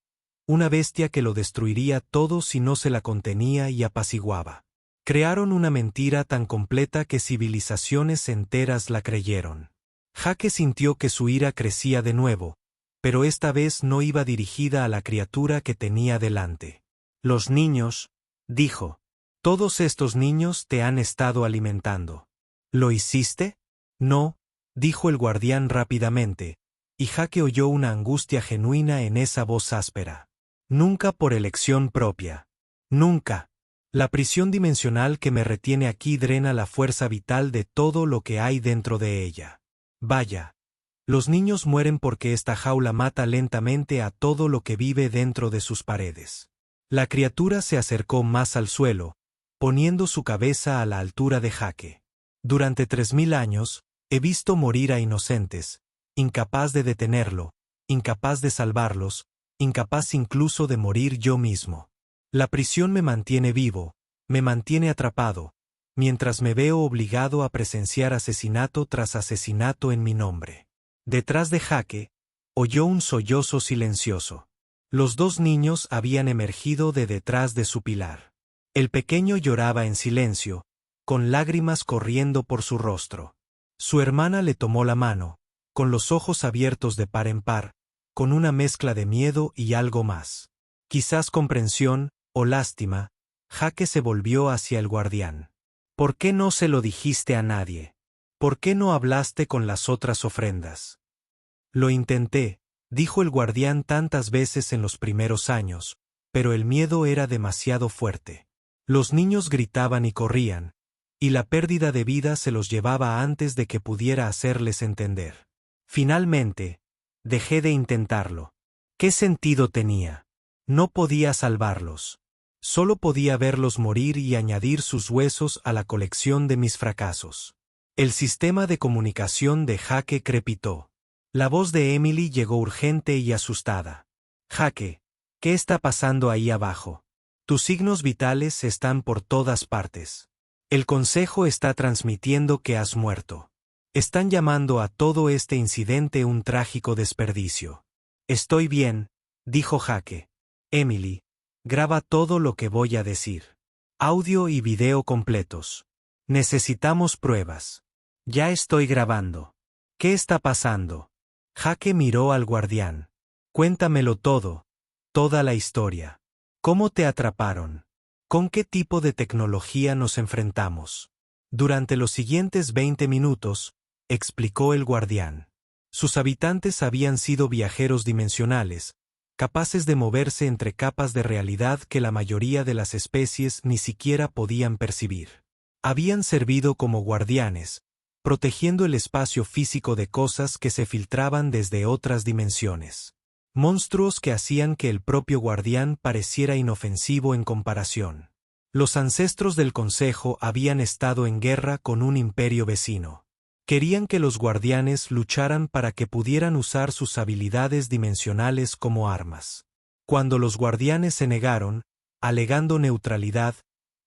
Speaker 1: una bestia que lo destruiría todo si no se la contenía y apaciguaba. Crearon una mentira tan completa que civilizaciones enteras la creyeron. Jake sintió que su ira crecía de nuevo, pero esta vez no iba dirigida a la criatura que tenía delante. Los niños, dijo. Todos estos niños te han estado alimentando. ¿Lo hiciste? No, dijo el guardián rápidamente, y Jake oyó una angustia genuina en esa voz áspera. Nunca por elección propia. Nunca. La prisión dimensional que me retiene aquí drena la fuerza vital de todo lo que hay dentro de ella. Vaya. Los niños mueren porque esta jaula mata lentamente a todo lo que vive dentro de sus paredes. La criatura se acercó más al suelo, poniendo su cabeza a la altura de Jake. Durante 3000 años, he visto morir a inocentes, incapaz de detenerlo, incapaz de salvarlos, incapaz incluso de morir yo mismo. La prisión me mantiene vivo, me mantiene atrapado, mientras me veo obligado a presenciar asesinato tras asesinato en mi nombre. Detrás de Jake, oyó un sollozo silencioso. Los 2 niños habían emergido de detrás de su pilar. El pequeño lloraba en silencio, con lágrimas corriendo por su rostro. Su hermana le tomó la mano, con los ojos abiertos de par en par, con una mezcla de miedo y algo más. Quizás comprensión o lástima. Jake se volvió hacia el guardián. ¿Por qué no se lo dijiste a nadie? ¿Por qué no hablaste con las otras ofrendas? Lo intenté, dijo el guardián tantas veces en los primeros años, pero el miedo era demasiado fuerte. Los niños gritaban y corrían, y la pérdida de vida se los llevaba antes de que pudiera hacerles entender. Finalmente, dejé de intentarlo. ¿Qué sentido tenía? No podía salvarlos. Solo podía verlos morir y añadir sus huesos a la colección de mis fracasos. El sistema de comunicación de Jake crepitó. La voz de Emily llegó urgente y asustada. Jake, ¿qué está pasando ahí abajo? Tus signos vitales están por todas partes. El consejo está transmitiendo que has muerto. Están llamando a todo este incidente un trágico desperdicio. Estoy bien, dijo Jake. Emily, graba todo lo que voy a decir. Audio y video completos. Necesitamos pruebas. Ya estoy grabando. ¿Qué está pasando? Jake miró al guardián. Cuéntamelo todo, toda la historia. ¿Cómo te atraparon? ¿Con qué tipo de tecnología nos enfrentamos? Durante los siguientes 20 minutos, explicó el guardián. Sus habitantes habían sido viajeros dimensionales, capaces de moverse entre capas de realidad que la mayoría de las especies ni siquiera podían percibir. Habían servido como guardianes, protegiendo el espacio físico de cosas que se filtraban desde otras dimensiones. Monstruos que hacían que el propio guardián pareciera inofensivo en comparación. Los ancestros del Consejo habían estado en guerra con un imperio vecino. Querían que los guardianes lucharan para que pudieran usar sus habilidades dimensionales como armas. Cuando los guardianes se negaron, alegando neutralidad,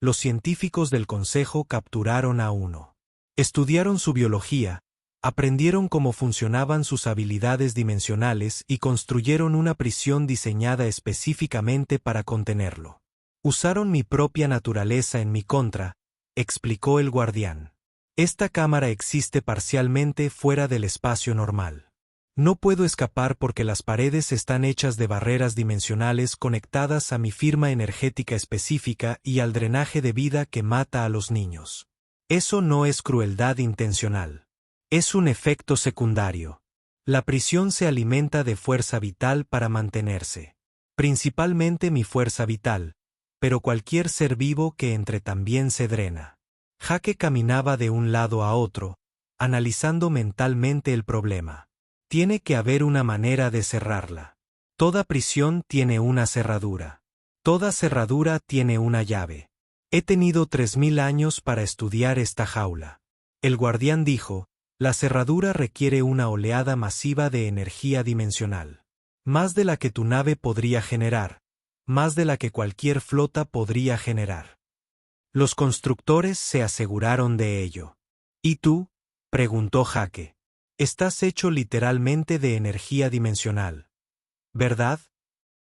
Speaker 1: los científicos del Consejo capturaron a uno. Estudiaron su biología, aprendieron cómo funcionaban sus habilidades dimensionales y construyeron una prisión diseñada específicamente para contenerlo. Usaron mi propia naturaleza en mi contra, explicó el guardián. Esta cámara existe parcialmente fuera del espacio normal. No puedo escapar porque las paredes están hechas de barreras dimensionales conectadas a mi firma energética específica y al drenaje de vida que mata a los niños. Eso no es crueldad intencional. Es un efecto secundario. La prisión se alimenta de fuerza vital para mantenerse. Principalmente mi fuerza vital, pero cualquier ser vivo que entre también se drena. Jake caminaba de un lado a otro, analizando mentalmente el problema. Tiene que haber una manera de cerrarla. Toda prisión tiene una cerradura. Toda cerradura tiene una llave. He tenido 3000 años para estudiar esta jaula. El guardián dijo, la cerradura requiere una oleada masiva de energía dimensional. Más de la que tu nave podría generar, más de la que cualquier flota podría generar. Los constructores se aseguraron de ello. ¿Y tú? Preguntó Jake. Estás hecho literalmente de energía dimensional, ¿verdad?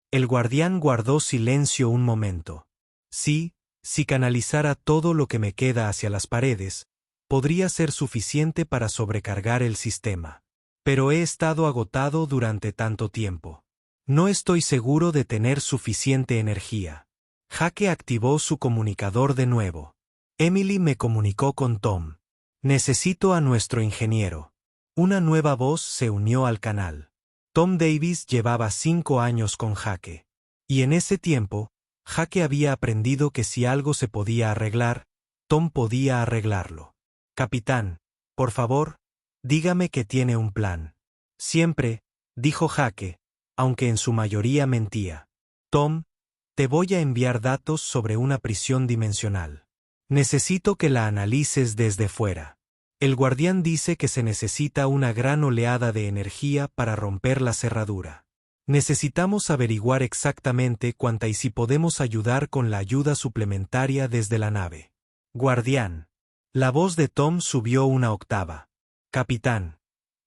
Speaker 1: El guardián guardó silencio un momento. Sí, si canalizara todo lo que me queda hacia las paredes, podría ser suficiente para sobrecargar el sistema. Pero he estado agotado durante tanto tiempo. No estoy seguro de tener suficiente energía. Jake activó su comunicador de nuevo. Emily me comunicó con Tom. Necesito a nuestro ingeniero. Una nueva voz se unió al canal. Tom Davis llevaba 5 años con Jake. Y en ese tiempo, Jake había aprendido que si algo se podía arreglar, Tom podía arreglarlo. Capitán, por favor, dígame que tiene un plan. Siempre, dijo Jake, aunque en su mayoría mentía. Tom, te voy a enviar datos sobre una prisión dimensional. Necesito que la analices desde fuera. El guardián dice que se necesita una gran oleada de energía para romper la cerradura. Necesitamos averiguar exactamente cuánta y si podemos ayudar con la ayuda suplementaria desde la nave. Guardián. La voz de Tom subió una octava. Capitán.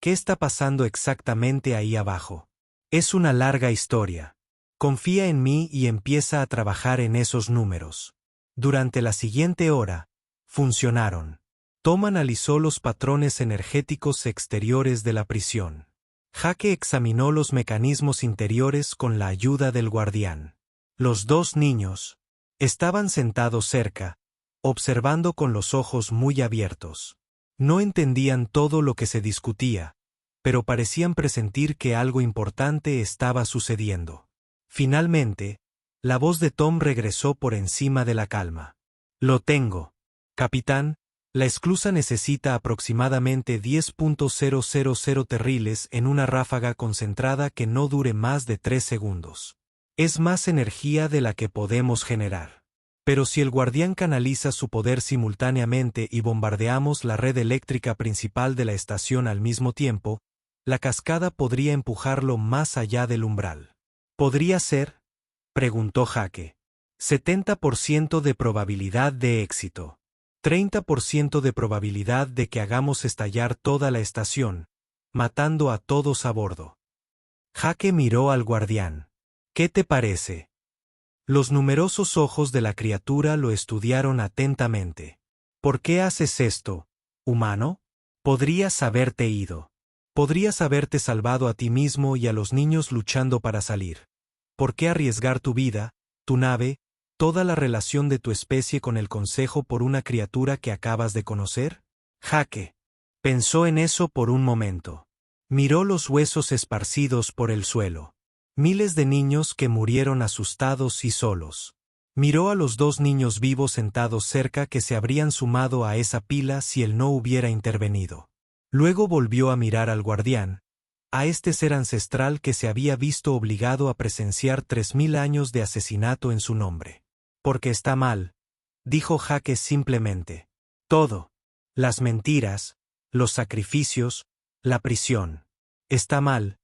Speaker 1: ¿Qué está pasando exactamente ahí abajo? Es una larga historia. Confía en mí y empieza a trabajar en esos números. Durante la siguiente hora, funcionaron. Tom analizó los patrones energéticos exteriores de la prisión. Jake examinó los mecanismos interiores con la ayuda del guardián. Los 2 niños estaban sentados cerca, observando con los ojos muy abiertos. No entendían todo lo que se discutía, pero parecían presentir que algo importante estaba sucediendo. Finalmente, la voz de Tom regresó por encima de la calma. Lo tengo. Capitán, la esclusa necesita aproximadamente 10.000 terriles en una ráfaga concentrada que no dure más de 3 segundos. Es más energía de la que podemos generar. Pero si el guardián canaliza su poder simultáneamente y bombardeamos la red eléctrica principal de la estación al mismo tiempo, la cascada podría empujarlo más allá del umbral. ¿Podría ser?, preguntó Jake. 70% de probabilidad de éxito. 30% de probabilidad de que hagamos estallar toda la estación, matando a todos a bordo. Jake miró al guardián. ¿Qué te parece? Los numerosos ojos de la criatura lo estudiaron atentamente. ¿Por qué haces esto, humano? Podrías haberte ido. Podrías haberte salvado a ti mismo y a los niños luchando para salir. ¿Por qué arriesgar tu vida, tu nave, toda la relación de tu especie con el consejo por una criatura que acabas de conocer? Jake pensó en eso por un momento. Miró los huesos esparcidos por el suelo. Miles de niños que murieron asustados y solos. Miró a los 2 niños vivos sentados cerca que se habrían sumado a esa pila si él no hubiera intervenido. Luego volvió a mirar al guardián, a este ser ancestral que se había visto obligado a presenciar 3000 años de asesinato en su nombre. Porque está mal, dijo Jake simplemente. Todo. Las mentiras, los sacrificios, la prisión. Está mal,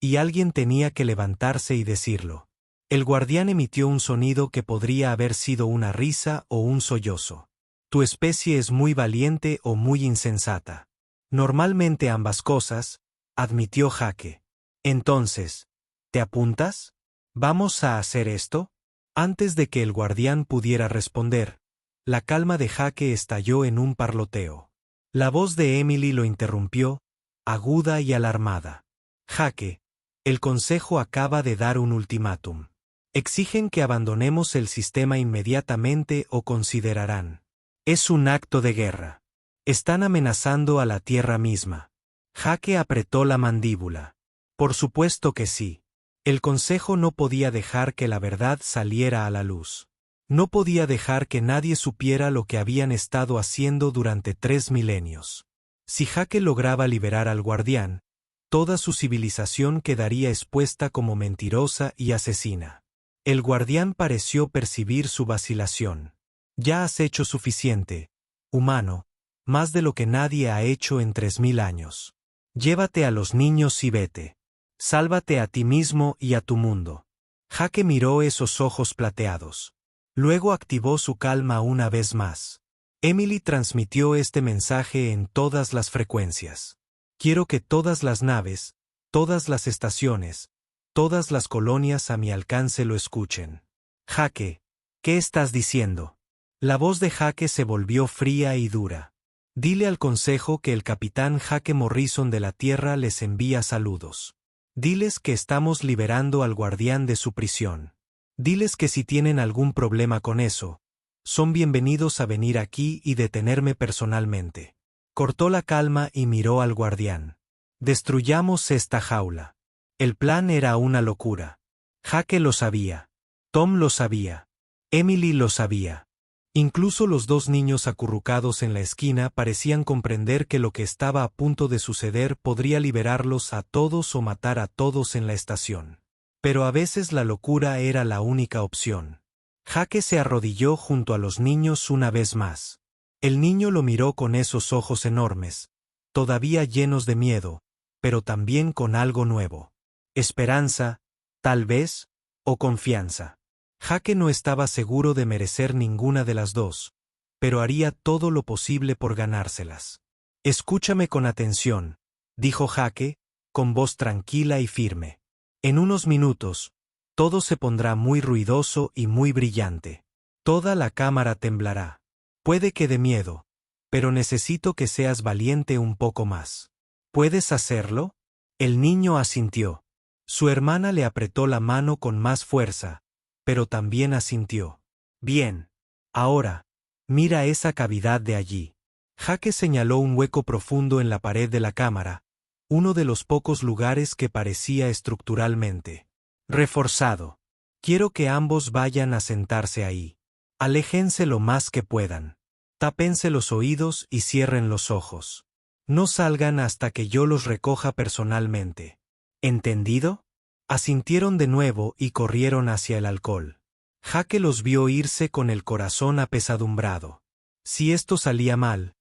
Speaker 1: y alguien tenía que levantarse y decirlo. El guardián emitió un sonido que podría haber sido una risa o un sollozo. Tu especie es muy valiente o muy insensata. Normalmente ambas cosas, admitió Jake. Entonces, ¿te apuntas? ¿Vamos a hacer esto? Antes de que el guardián pudiera responder, la calma de Jake estalló en un parloteo. La voz de Emily lo interrumpió, aguda y alarmada. Jake, el consejo acaba de dar un ultimátum. Exigen que abandonemos el sistema inmediatamente o considerarán. Es un acto de guerra. Están amenazando a la Tierra misma. Jake apretó la mandíbula. Por supuesto que sí. El consejo no podía dejar que la verdad saliera a la luz. No podía dejar que nadie supiera lo que habían estado haciendo durante 3 milenios. Si Jake lograba liberar al guardián, toda su civilización quedaría expuesta como mentirosa y asesina. El guardián pareció percibir su vacilación. Ya has hecho suficiente, humano, más de lo que nadie ha hecho en 3000 años. Llévate a los niños y vete. Sálvate a ti mismo y a tu mundo. Jake miró esos ojos plateados. Luego activó su calma una vez más. Emily transmitió este mensaje en todas las frecuencias. Quiero que todas las naves, todas las estaciones, todas las colonias a mi alcance lo escuchen. Jake, ¿qué estás diciendo? La voz de Jake se volvió fría y dura. Dile al consejo que el capitán Jake Morrison de la Tierra les envía saludos. Diles que estamos liberando al guardián de su prisión. Diles que si tienen algún problema con eso, son bienvenidos a venir aquí y detenerme personalmente. Cortó la calma y miró al guardián. Destruyamos esta jaula. El plan era una locura. Jake lo sabía. Tom lo sabía. Emily lo sabía. Incluso los 2 niños acurrucados en la esquina parecían comprender que lo que estaba a punto de suceder podría liberarlos a todos o matar a todos en la estación. Pero a veces la locura era la única opción. Jake se arrodilló junto a los niños una vez más. El niño lo miró con esos ojos enormes, todavía llenos de miedo, pero también con algo nuevo. Esperanza, tal vez, o confianza. Jake no estaba seguro de merecer ninguna de las dos, pero haría todo lo posible por ganárselas. Escúchame con atención, dijo Jake, con voz tranquila y firme. En unos minutos, todo se pondrá muy ruidoso y muy brillante. Toda la cámara temblará. Puede que de miedo, pero necesito que seas valiente un poco más. ¿Puedes hacerlo? El niño asintió. Su hermana le apretó la mano con más fuerza, pero también asintió. Bien. Ahora, mira esa cavidad de allí. Jake señaló un hueco profundo en la pared de la cámara, uno de los pocos lugares que parecía estructuralmente reforzado. Quiero que ambos vayan a sentarse ahí. Aléjense lo más que puedan. Tápense los oídos y cierren los ojos. No salgan hasta que yo los recoja personalmente. ¿Entendido? Asintieron de nuevo y corrieron hacia el alcohol. Jake los vio irse con el corazón apesadumbrado. Si esto salía mal,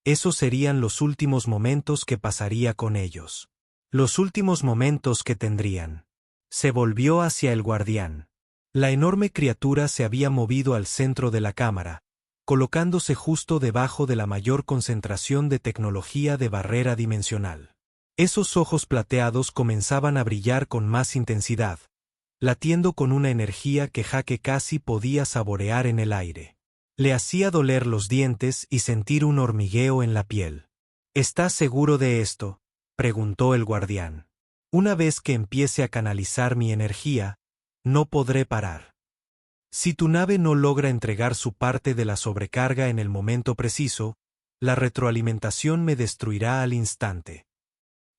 Speaker 1: esos serían los últimos momentos que pasaría con ellos. Los últimos momentos que tendrían. Se volvió hacia el guardián. La enorme criatura se había movido al centro de la cámara, colocándose justo debajo de la mayor concentración de tecnología de barrera dimensional. Esos ojos plateados comenzaban a brillar con más intensidad, latiendo con una energía que Jake casi podía saborear en el aire. Le hacía doler los dientes y sentir un hormigueo en la piel. ¿Estás seguro de esto?, preguntó el guardián. Una vez que empiece a canalizar mi energía, no podré parar. Si tu nave no logra entregar su parte de la sobrecarga en el momento preciso, la retroalimentación me destruirá al instante.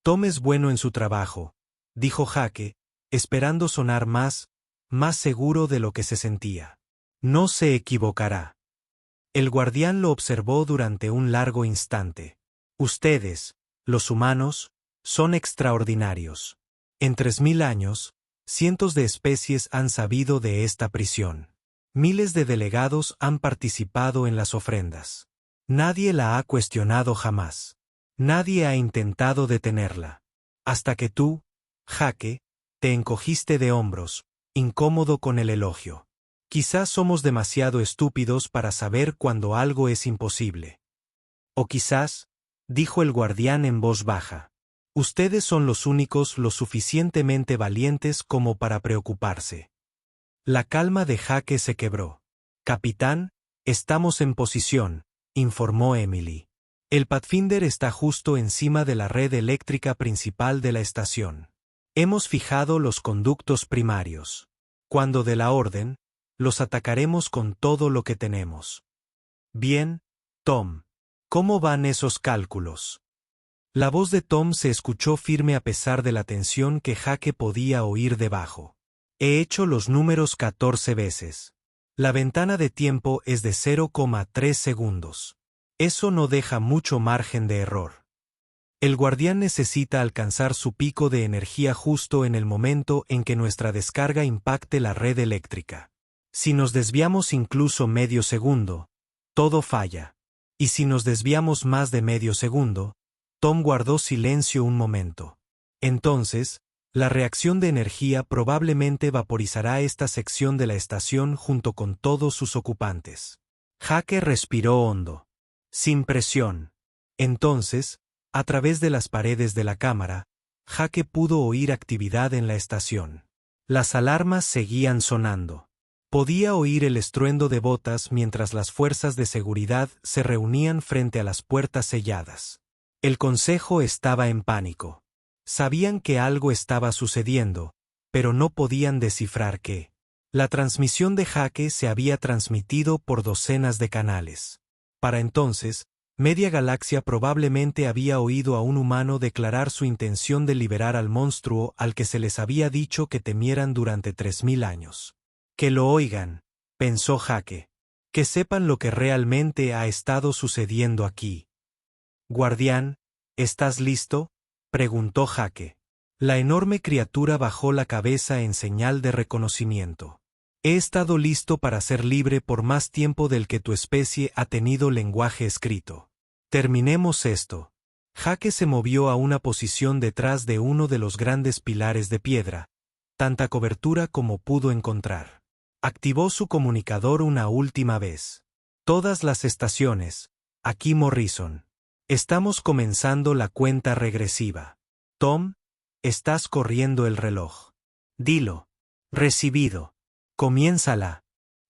Speaker 1: Tom es bueno en su trabajo, dijo Jake, esperando sonar más seguro de lo que se sentía. No se equivocará. El guardián lo observó durante un largo instante. Ustedes, los humanos, son extraordinarios. En 3000 años, cientos de especies han sabido de esta prisión. Miles de delegados han participado en las ofrendas. Nadie la ha cuestionado jamás. Nadie ha intentado detenerla. Hasta que tú, Jake, te encogiste de hombros, incómodo con el elogio. Quizás somos demasiado estúpidos para saber cuando algo es imposible. O quizás, dijo el guardián en voz baja, ustedes son los únicos lo suficientemente valientes como para preocuparse. La calma de Jake se quebró. Capitán, estamos en posición, informó Emily. El Pathfinder está justo encima de la red eléctrica principal de la estación. Hemos fijado los conductos primarios. Cuando dé la orden, los atacaremos con todo lo que tenemos. Bien, Tom. ¿Cómo van esos cálculos? La voz de Tom se escuchó firme a pesar de la tensión que Jake podía oír debajo. He hecho los números 14 veces. La ventana de tiempo es de 0,3 segundos. Eso no deja mucho margen de error. El guardián necesita alcanzar su pico de energía justo en el momento en que nuestra descarga impacte la red eléctrica. Si nos desviamos incluso medio segundo, todo falla. Y si nos desviamos más de medio segundo, Tom guardó silencio un momento. Entonces, la reacción de energía probablemente vaporizará esta sección de la estación junto con todos sus ocupantes. Jake respiró hondo. Sin presión. Entonces, a través de las paredes de la cámara, Jake pudo oír actividad en la estación. Las alarmas seguían sonando. Podía oír el estruendo de botas mientras las fuerzas de seguridad se reunían frente a las puertas selladas. El consejo estaba en pánico. Sabían que algo estaba sucediendo, pero no podían descifrar qué. La transmisión de Jake se había transmitido por docenas de canales. Para entonces, media galaxia probablemente había oído a un humano declarar su intención de liberar al monstruo al que se les había dicho que temieran durante 3000 años. Que lo oigan, pensó Jake. Que sepan lo que realmente ha estado sucediendo aquí. Guardián, ¿estás listo?, preguntó Jake. La enorme criatura bajó la cabeza en señal de reconocimiento. He estado listo para ser libre por más tiempo del que tu especie ha tenido lenguaje escrito. Terminemos esto. Jake se movió a una posición detrás de uno de los grandes pilares de piedra, tanta cobertura como pudo encontrar. Activó su comunicador una última vez. Todas las estaciones, aquí Morrison. Estamos comenzando la cuenta regresiva. Tom, estás corriendo el reloj. Dilo. Recibido. Comienza la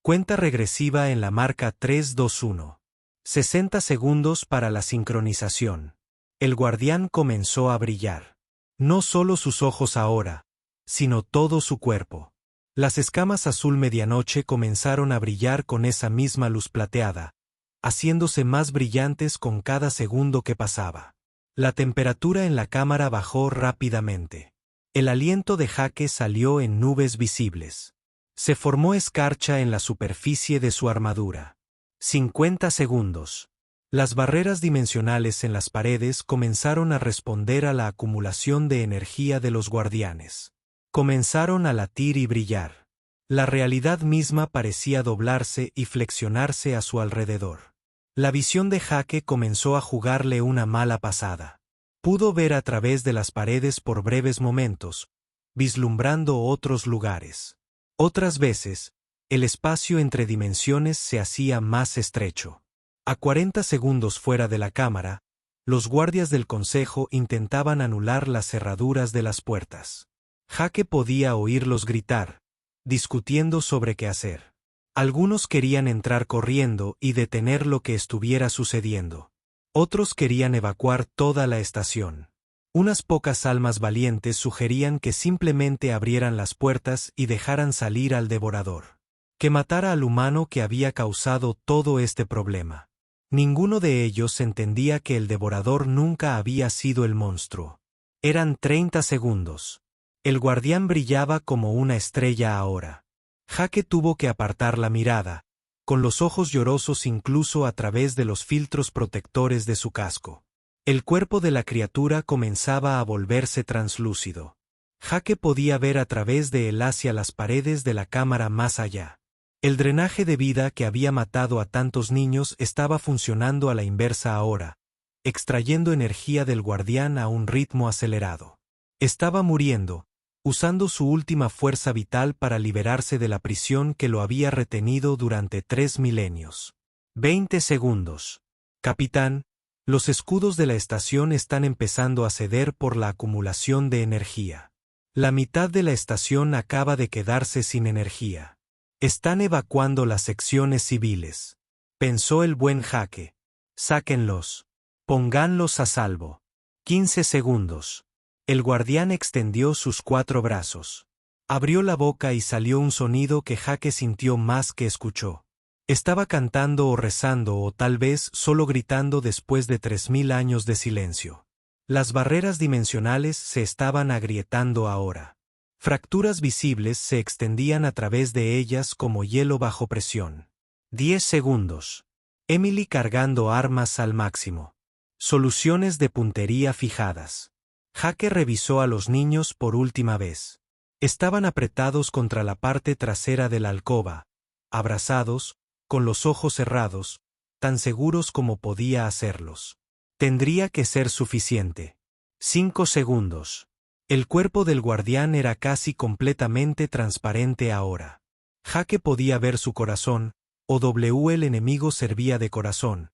Speaker 1: cuenta regresiva en la marca 321. 60 segundos para la sincronización. El guardián comenzó a brillar. No solo sus ojos ahora, sino todo su cuerpo. Las escamas azul medianoche comenzaron a brillar con esa misma luz plateada, haciéndose más brillantes con cada segundo que pasaba. La temperatura en la cámara bajó rápidamente. El aliento de Jake salió en nubes visibles. Se formó escarcha en la superficie de su armadura. 50 segundos. Las barreras dimensionales en las paredes comenzaron a responder a la acumulación de energía de los guardianes. Comenzaron a latir y brillar. La realidad misma parecía doblarse y flexionarse a su alrededor. La visión de Jake comenzó a jugarle una mala pasada. Pudo ver a través de las paredes por breves momentos, vislumbrando otros lugares. Otras veces, el espacio entre dimensiones se hacía más estrecho. A 40 segundos fuera de la cámara, los guardias del consejo intentaban anular las cerraduras de las puertas. Jake podía oírlos gritar, discutiendo sobre qué hacer. Algunos querían entrar corriendo y detener lo que estuviera sucediendo. Otros querían evacuar toda la estación. Unas pocas almas valientes sugerían que simplemente abrieran las puertas y dejaran salir al devorador. Que matara al humano que había causado todo este problema. Ninguno de ellos entendía que el devorador nunca había sido el monstruo. Eran 30 segundos. El guardián brillaba como una estrella ahora. Jake tuvo que apartar la mirada, con los ojos llorosos incluso a través de los filtros protectores de su casco. El cuerpo de la criatura comenzaba a volverse translúcido. Jake podía ver a través de él hacia las paredes de la cámara más allá. El drenaje de vida que había matado a tantos niños estaba funcionando a la inversa ahora, extrayendo energía del guardián a un ritmo acelerado. Estaba muriendo, usando su última fuerza vital para liberarse de la prisión que lo había retenido durante 3 milenios. 20 segundos. Capitán, los escudos de la estación están empezando a ceder por la acumulación de energía. La mitad de la estación acaba de quedarse sin energía. Están evacuando las secciones civiles. Pensó el buen Jake. Sáquenlos. Pónganlos a salvo. 15 segundos. El guardián extendió sus 4 brazos. Abrió la boca y salió un sonido que Jake sintió más que escuchó. Estaba cantando o rezando o tal vez solo gritando después de 3000 años de silencio. Las barreras dimensionales se estaban agrietando ahora. Fracturas visibles se extendían a través de ellas como hielo bajo presión. 10 segundos. Emily cargando armas al máximo. Soluciones de puntería fijadas. Jake revisó a los niños por última vez. Estaban apretados contra la parte trasera de la alcoba, abrazados, con los ojos cerrados, tan seguros como podía hacerlos. Tendría que ser suficiente. 5 segundos. El cuerpo del guardián era casi completamente transparente ahora. Jake podía ver su corazón, el enemigo servía de corazón,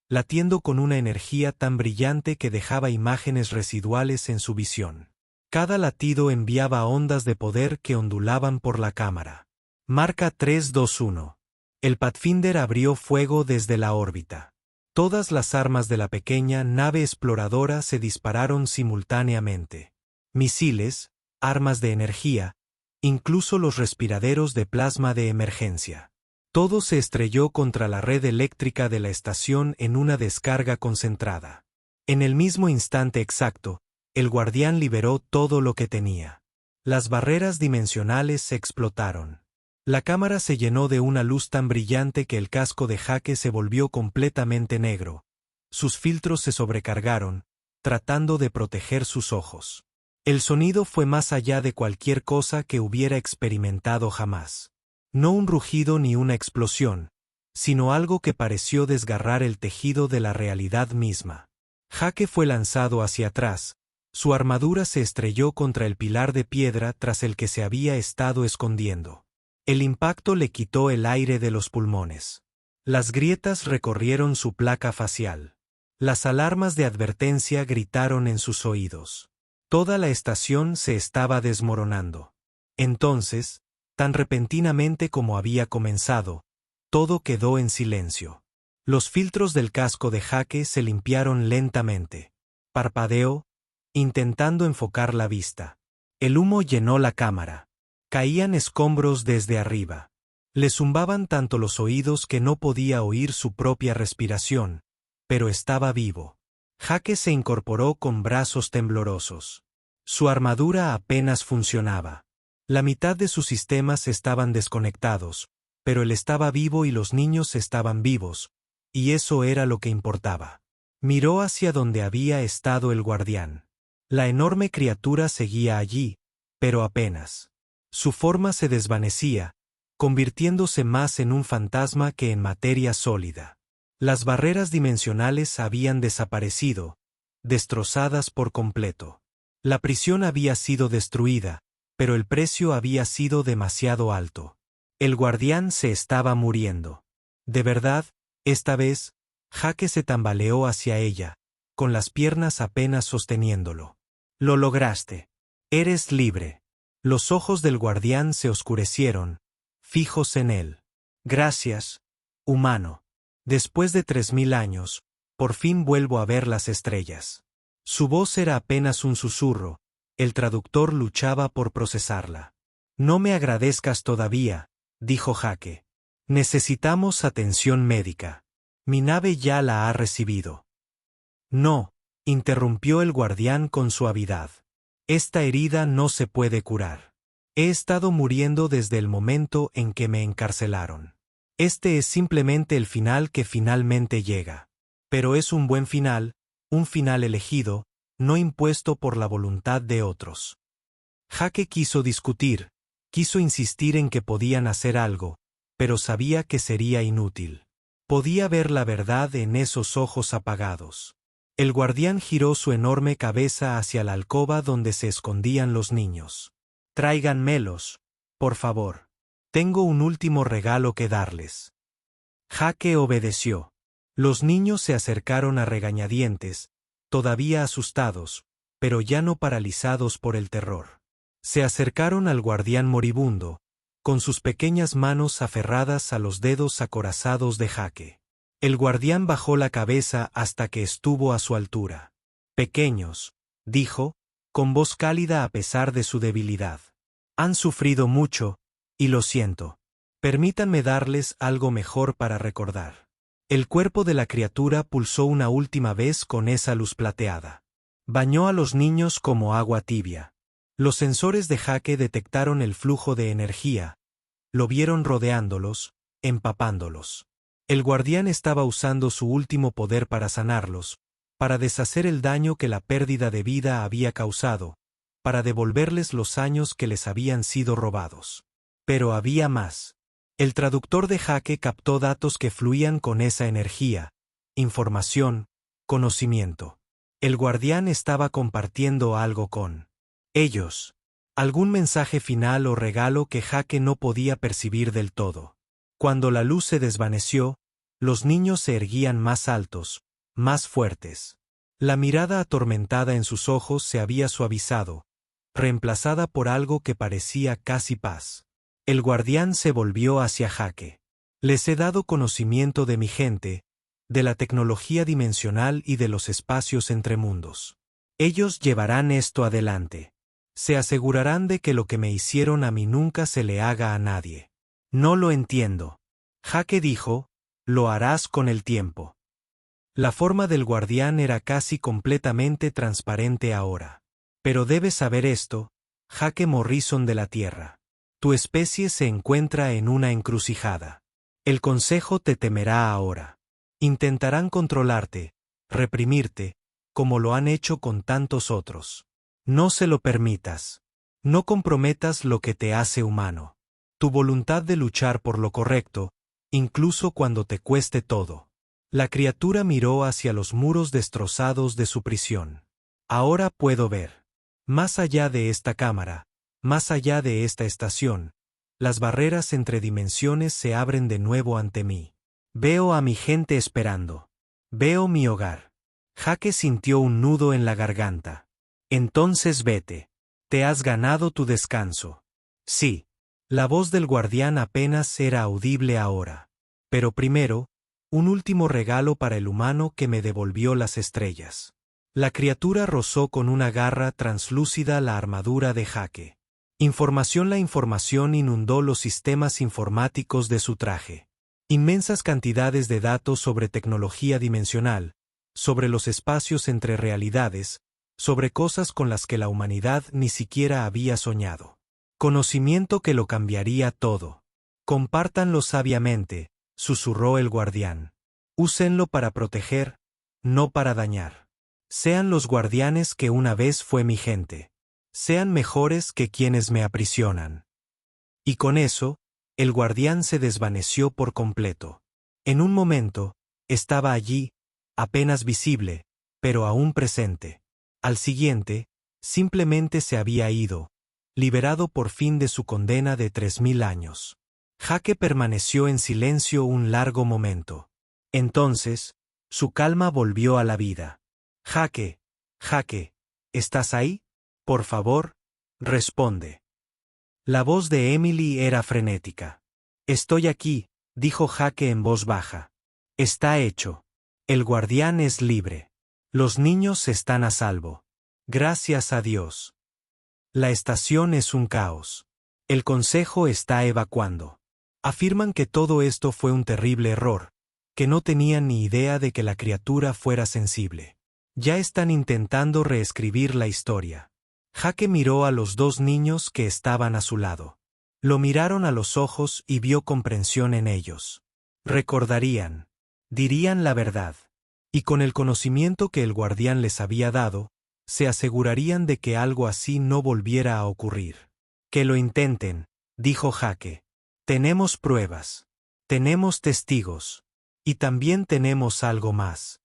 Speaker 1: latiendo con una energía tan brillante que dejaba imágenes residuales en su visión. Cada latido enviaba ondas de poder que ondulaban por la cámara. Marca 321. El Pathfinder abrió fuego desde la órbita. Todas las armas de la pequeña nave exploradora se dispararon simultáneamente. Misiles, armas de energía, incluso los respiraderos de plasma de emergencia. Todo se estrelló contra la red eléctrica de la estación en una descarga concentrada. En el mismo instante exacto, el guardián liberó todo lo que tenía. Las barreras dimensionales se explotaron. La cámara se llenó de una luz tan brillante que el casco de Jake se volvió completamente negro. Sus filtros se sobrecargaron, tratando de proteger sus ojos. El sonido fue más allá de cualquier cosa que hubiera experimentado jamás. No un rugido ni una explosión, sino algo que pareció desgarrar el tejido de la realidad misma. Jake fue lanzado hacia atrás, su armadura se estrelló contra el pilar de piedra tras el que se había estado escondiendo. El impacto le quitó el aire de los pulmones. Las grietas recorrieron su placa facial. Las alarmas de advertencia gritaron en sus oídos. Toda la estación se estaba desmoronando. Entonces, tan repentinamente como había comenzado, todo quedó en silencio. Los filtros del casco de Jake se limpiaron lentamente. Parpadeó, intentando enfocar la vista. El humo llenó la cámara. Caían escombros desde arriba. Le zumbaban tanto los oídos que no podía oír su propia respiración, pero estaba vivo. Jake se incorporó con brazos temblorosos. Su armadura apenas funcionaba. La mitad de sus sistemas estaban desconectados, pero él estaba vivo y los niños estaban vivos, y eso era lo que importaba. Miró hacia donde había estado el guardián. La enorme criatura seguía allí, pero apenas. Su forma se desvanecía, convirtiéndose más en un fantasma que en materia sólida. Las barreras dimensionales habían desaparecido, destrozadas por completo. La prisión había sido destruida, pero el precio había sido demasiado alto. El guardián se estaba muriendo. De verdad, esta vez, Jake se tambaleó hacia ella, con las piernas apenas sosteniéndolo. Lo lograste. Eres libre. Los ojos del guardián se oscurecieron, fijos en él. Gracias, humano. Después de 3000 años, por fin vuelvo a ver las estrellas. Su voz era apenas un susurro, el traductor luchaba por procesarla. No me agradezcas todavía, dijo Jake. Necesitamos atención médica. Mi nave ya la ha recibido. No, interrumpió el guardián con suavidad. Esta herida no se puede curar. He estado muriendo desde el momento en que me encarcelaron. Este es simplemente el final que finalmente llega. Pero es un buen final, un final elegido, no impuesto por la voluntad de otros. Jake quiso discutir, quiso insistir en que podían hacer algo, pero sabía que sería inútil. Podía ver la verdad en esos ojos apagados. El guardián giró su enorme cabeza hacia la alcoba donde se escondían los niños. Tráiganmelos, por favor. Tengo un último regalo que darles. Jake obedeció. Los niños se acercaron a regañadientes, todavía asustados, pero ya no paralizados por el terror. Se acercaron al guardián moribundo, con sus pequeñas manos aferradas a los dedos acorazados de Jake. El guardián bajó la cabeza hasta que estuvo a su altura. Pequeños, dijo, con voz cálida a pesar de su debilidad. Han sufrido mucho, y lo siento. Permítanme darles algo mejor para recordar. El cuerpo de la criatura pulsó una última vez con esa luz plateada. Bañó a los niños como agua tibia. Los sensores de Jake detectaron el flujo de energía, lo vieron rodeándolos, empapándolos. El guardián estaba usando su último poder para sanarlos, para deshacer el daño que la pérdida de vida había causado, para devolverles los años que les habían sido robados. Pero había más. El traductor de Jake captó datos que fluían con esa energía, información, conocimiento. El guardián estaba compartiendo algo con ellos. Algún mensaje final o regalo que Jake no podía percibir del todo. Cuando la luz se desvaneció, los niños se erguían más altos, más fuertes. La mirada atormentada en sus ojos se había suavizado, reemplazada por algo que parecía casi paz. El guardián se volvió hacia Jake. Les he dado conocimiento de mi gente, de la tecnología dimensional y de los espacios entre mundos. Ellos llevarán esto adelante. Se asegurarán de que lo que me hicieron a mí nunca se le haga a nadie. No lo entiendo. Jake dijo, lo harás con el tiempo. La forma del guardián era casi completamente transparente ahora. Pero debes saber esto, Jake Morrison de la Tierra. Tu especie se encuentra en una encrucijada. El Consejo te temerá ahora. Intentarán controlarte, reprimirte, como lo han hecho con tantos otros. No se lo permitas. No comprometas lo que te hace humano. Tu voluntad de luchar por lo correcto, incluso cuando te cueste todo. La criatura miró hacia los muros destrozados de su prisión. Ahora puedo ver. Más allá de esta cámara, más allá de esta estación, las barreras entre dimensiones se abren de nuevo ante mí. Veo a mi gente esperando. Veo mi hogar. Jake sintió un nudo en la garganta. Entonces vete. Te has ganado tu descanso. Sí. La voz del guardián apenas era audible ahora. Pero primero, un último regalo para el humano que me devolvió las estrellas. La criatura rozó con una garra translúcida la armadura de Jake. La información inundó los sistemas informáticos de su traje. Inmensas cantidades de datos sobre tecnología dimensional, sobre los espacios entre realidades, sobre cosas con las que la humanidad ni siquiera había soñado. Conocimiento que lo cambiaría todo. Compártanlo sabiamente, susurró el guardián. Úsenlo para proteger, no para dañar. Sean los guardianes que una vez fue mi gente. Sean mejores que quienes me aprisionan. Y con eso, el guardián se desvaneció por completo. En un momento, estaba allí, apenas visible, pero aún presente. Al siguiente, simplemente se había ido, liberado por fin de su condena de 3000 años. Jake permaneció en silencio un largo momento. Entonces, su calma volvió a la vida. Jake, ¿estás ahí? Por favor, responde. La voz de Emily era frenética. Estoy aquí, dijo Jake en voz baja. Está hecho. El guardián es libre. Los niños están a salvo. Gracias a Dios. La estación es un caos. El consejo está evacuando. Afirman que todo esto fue un terrible error, que no tenían ni idea de que la criatura fuera sensible. Ya están intentando reescribir la historia. Jake miró a los dos niños que estaban a su lado. Lo miraron a los ojos y vio comprensión en ellos. Recordarían. Dirían la verdad. Y con el conocimiento que el guardián les había dado, se asegurarían de que algo así no volviera a ocurrir. Que lo intenten, dijo Jake. Tenemos pruebas. Tenemos testigos. Y también tenemos algo más.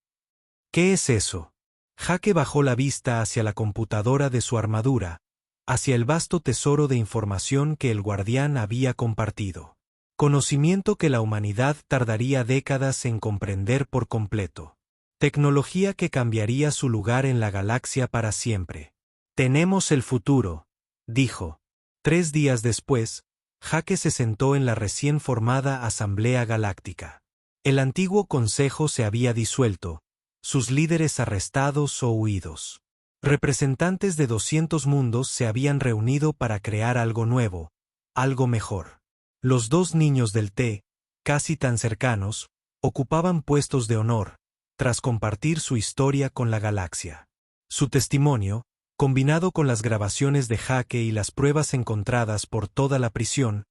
Speaker 1: ¿Qué es eso? Jake bajó la vista hacia la computadora de su armadura, hacia el vasto tesoro de información que el guardián había compartido. Conocimiento que la humanidad tardaría décadas en comprender por completo. Tecnología que cambiaría su lugar en la galaxia para siempre. Tenemos el futuro, dijo. 3 días después, Jake se sentó en la recién formada Asamblea Galáctica. El antiguo consejo se había disuelto, sus líderes arrestados o huidos. Representantes de 200 mundos se habían reunido para crear algo nuevo, algo mejor. Los dos niños del té, casi tan cercanos, ocupaban puestos de honor, tras compartir su historia con la galaxia. Su testimonio, combinado con las grabaciones de Jake y las pruebas encontradas por toda la prisión,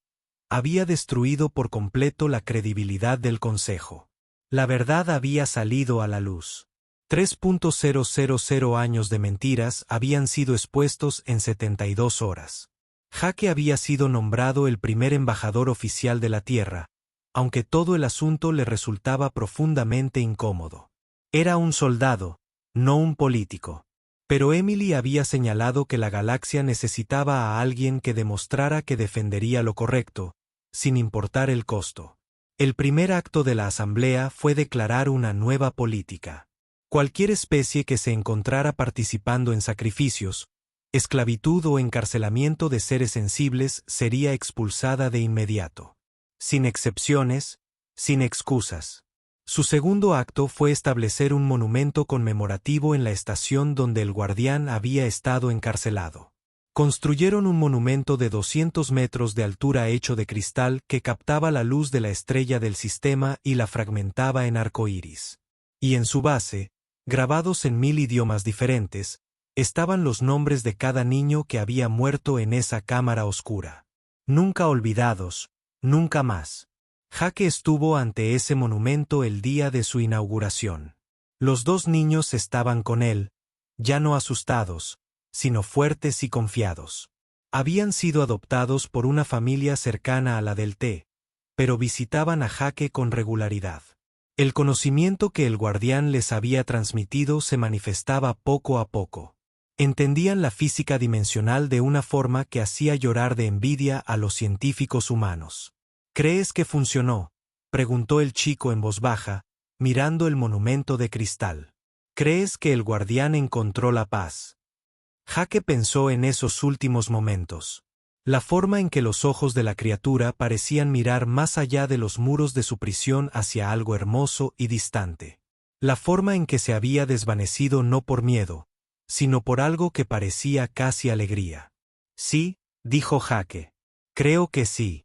Speaker 1: había destruido por completo la credibilidad del Consejo. La verdad había salido a la luz. 3.000 años de mentiras habían sido expuestos en 72 horas. Jake había sido nombrado el primer embajador oficial de la Tierra, aunque todo el asunto le resultaba profundamente incómodo. Era un soldado, no un político. Pero Emily había señalado que la galaxia necesitaba a alguien que demostrara que defendería lo correcto, sin importar el costo. El primer acto de la asamblea fue declarar una nueva política. Cualquier especie que se encontrara participando en sacrificios, esclavitud o encarcelamiento de seres sensibles sería expulsada de inmediato. Sin excepciones, sin excusas. Su segundo acto fue establecer un monumento conmemorativo en la estación donde el guardián había estado encarcelado. Construyeron un monumento de 200 metros de altura hecho de cristal que captaba la luz de la estrella del sistema y la fragmentaba en arcoíris. Y en su base, grabados en 1000 idiomas diferentes, estaban los nombres de cada niño que había muerto en esa cámara oscura. Nunca olvidados, nunca más. Jake estuvo ante ese monumento el día de su inauguración. Los dos niños estaban con él, ya no asustados, sino fuertes y confiados. Habían sido adoptados por una familia cercana a la del té, pero visitaban a Jake con regularidad. El conocimiento que el guardián les había transmitido se manifestaba poco a poco. Entendían la física dimensional de una forma que hacía llorar de envidia a los científicos humanos. ¿Crees que funcionó?, preguntó el chico en voz baja, mirando el monumento de cristal. ¿Crees que el guardián encontró la paz? Jake pensó en esos últimos momentos. La forma en que los ojos de la criatura parecían mirar más allá de los muros de su prisión hacia algo hermoso y distante. La forma en que se había desvanecido no por miedo, sino por algo que parecía casi alegría. Sí, dijo Jake. Creo que sí.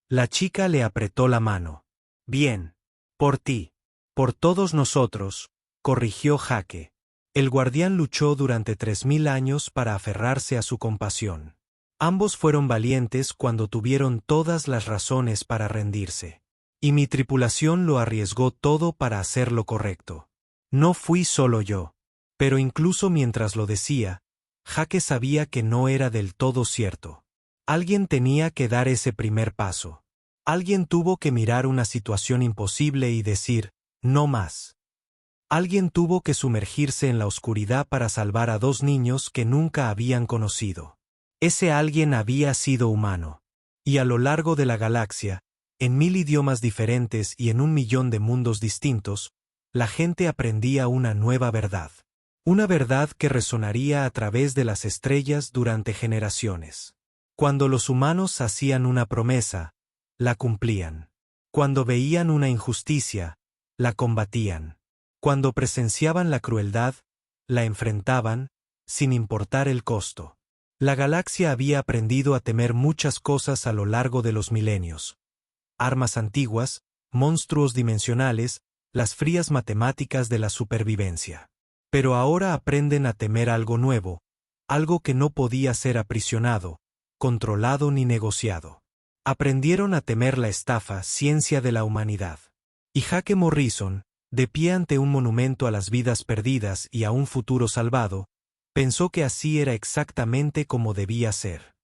Speaker 1: La chica le apretó la mano. Bien. Por ti. Por todos nosotros, corrigió Jake. El guardián luchó durante 3000 años para aferrarse a su compasión. Ambos fueron valientes cuando tuvieron todas las razones para rendirse. Y mi tripulación lo arriesgó todo para hacer lo correcto. No fui solo yo. Pero incluso mientras lo decía, Jake sabía que no era del todo cierto. Alguien tenía que dar ese primer paso. Alguien tuvo que mirar una situación imposible y decir, no más. Alguien tuvo que sumergirse en la oscuridad para salvar a dos niños que nunca habían conocido. Ese alguien había sido humano. Y a lo largo de la galaxia, en 1000 idiomas diferentes y en 1 millón de mundos distintos, la gente aprendía una nueva verdad. Una verdad que resonaría a través de las estrellas durante generaciones. Cuando los humanos hacían una promesa, la cumplían. Cuando veían una injusticia, la combatían. Cuando presenciaban la crueldad, la enfrentaban, sin importar el costo. La galaxia había aprendido a temer muchas cosas a lo largo de los milenios. Armas antiguas, monstruos dimensionales, las frías matemáticas de la supervivencia. Pero ahora aprenden a temer algo nuevo, algo que no podía ser aprisionado, controlado ni negociado. Aprendieron a temer la estafa, ciencia de la humanidad. Y Jake Morrison, de pie ante un monumento a las vidas perdidas y a un futuro salvado, pensó que así era exactamente como debía ser.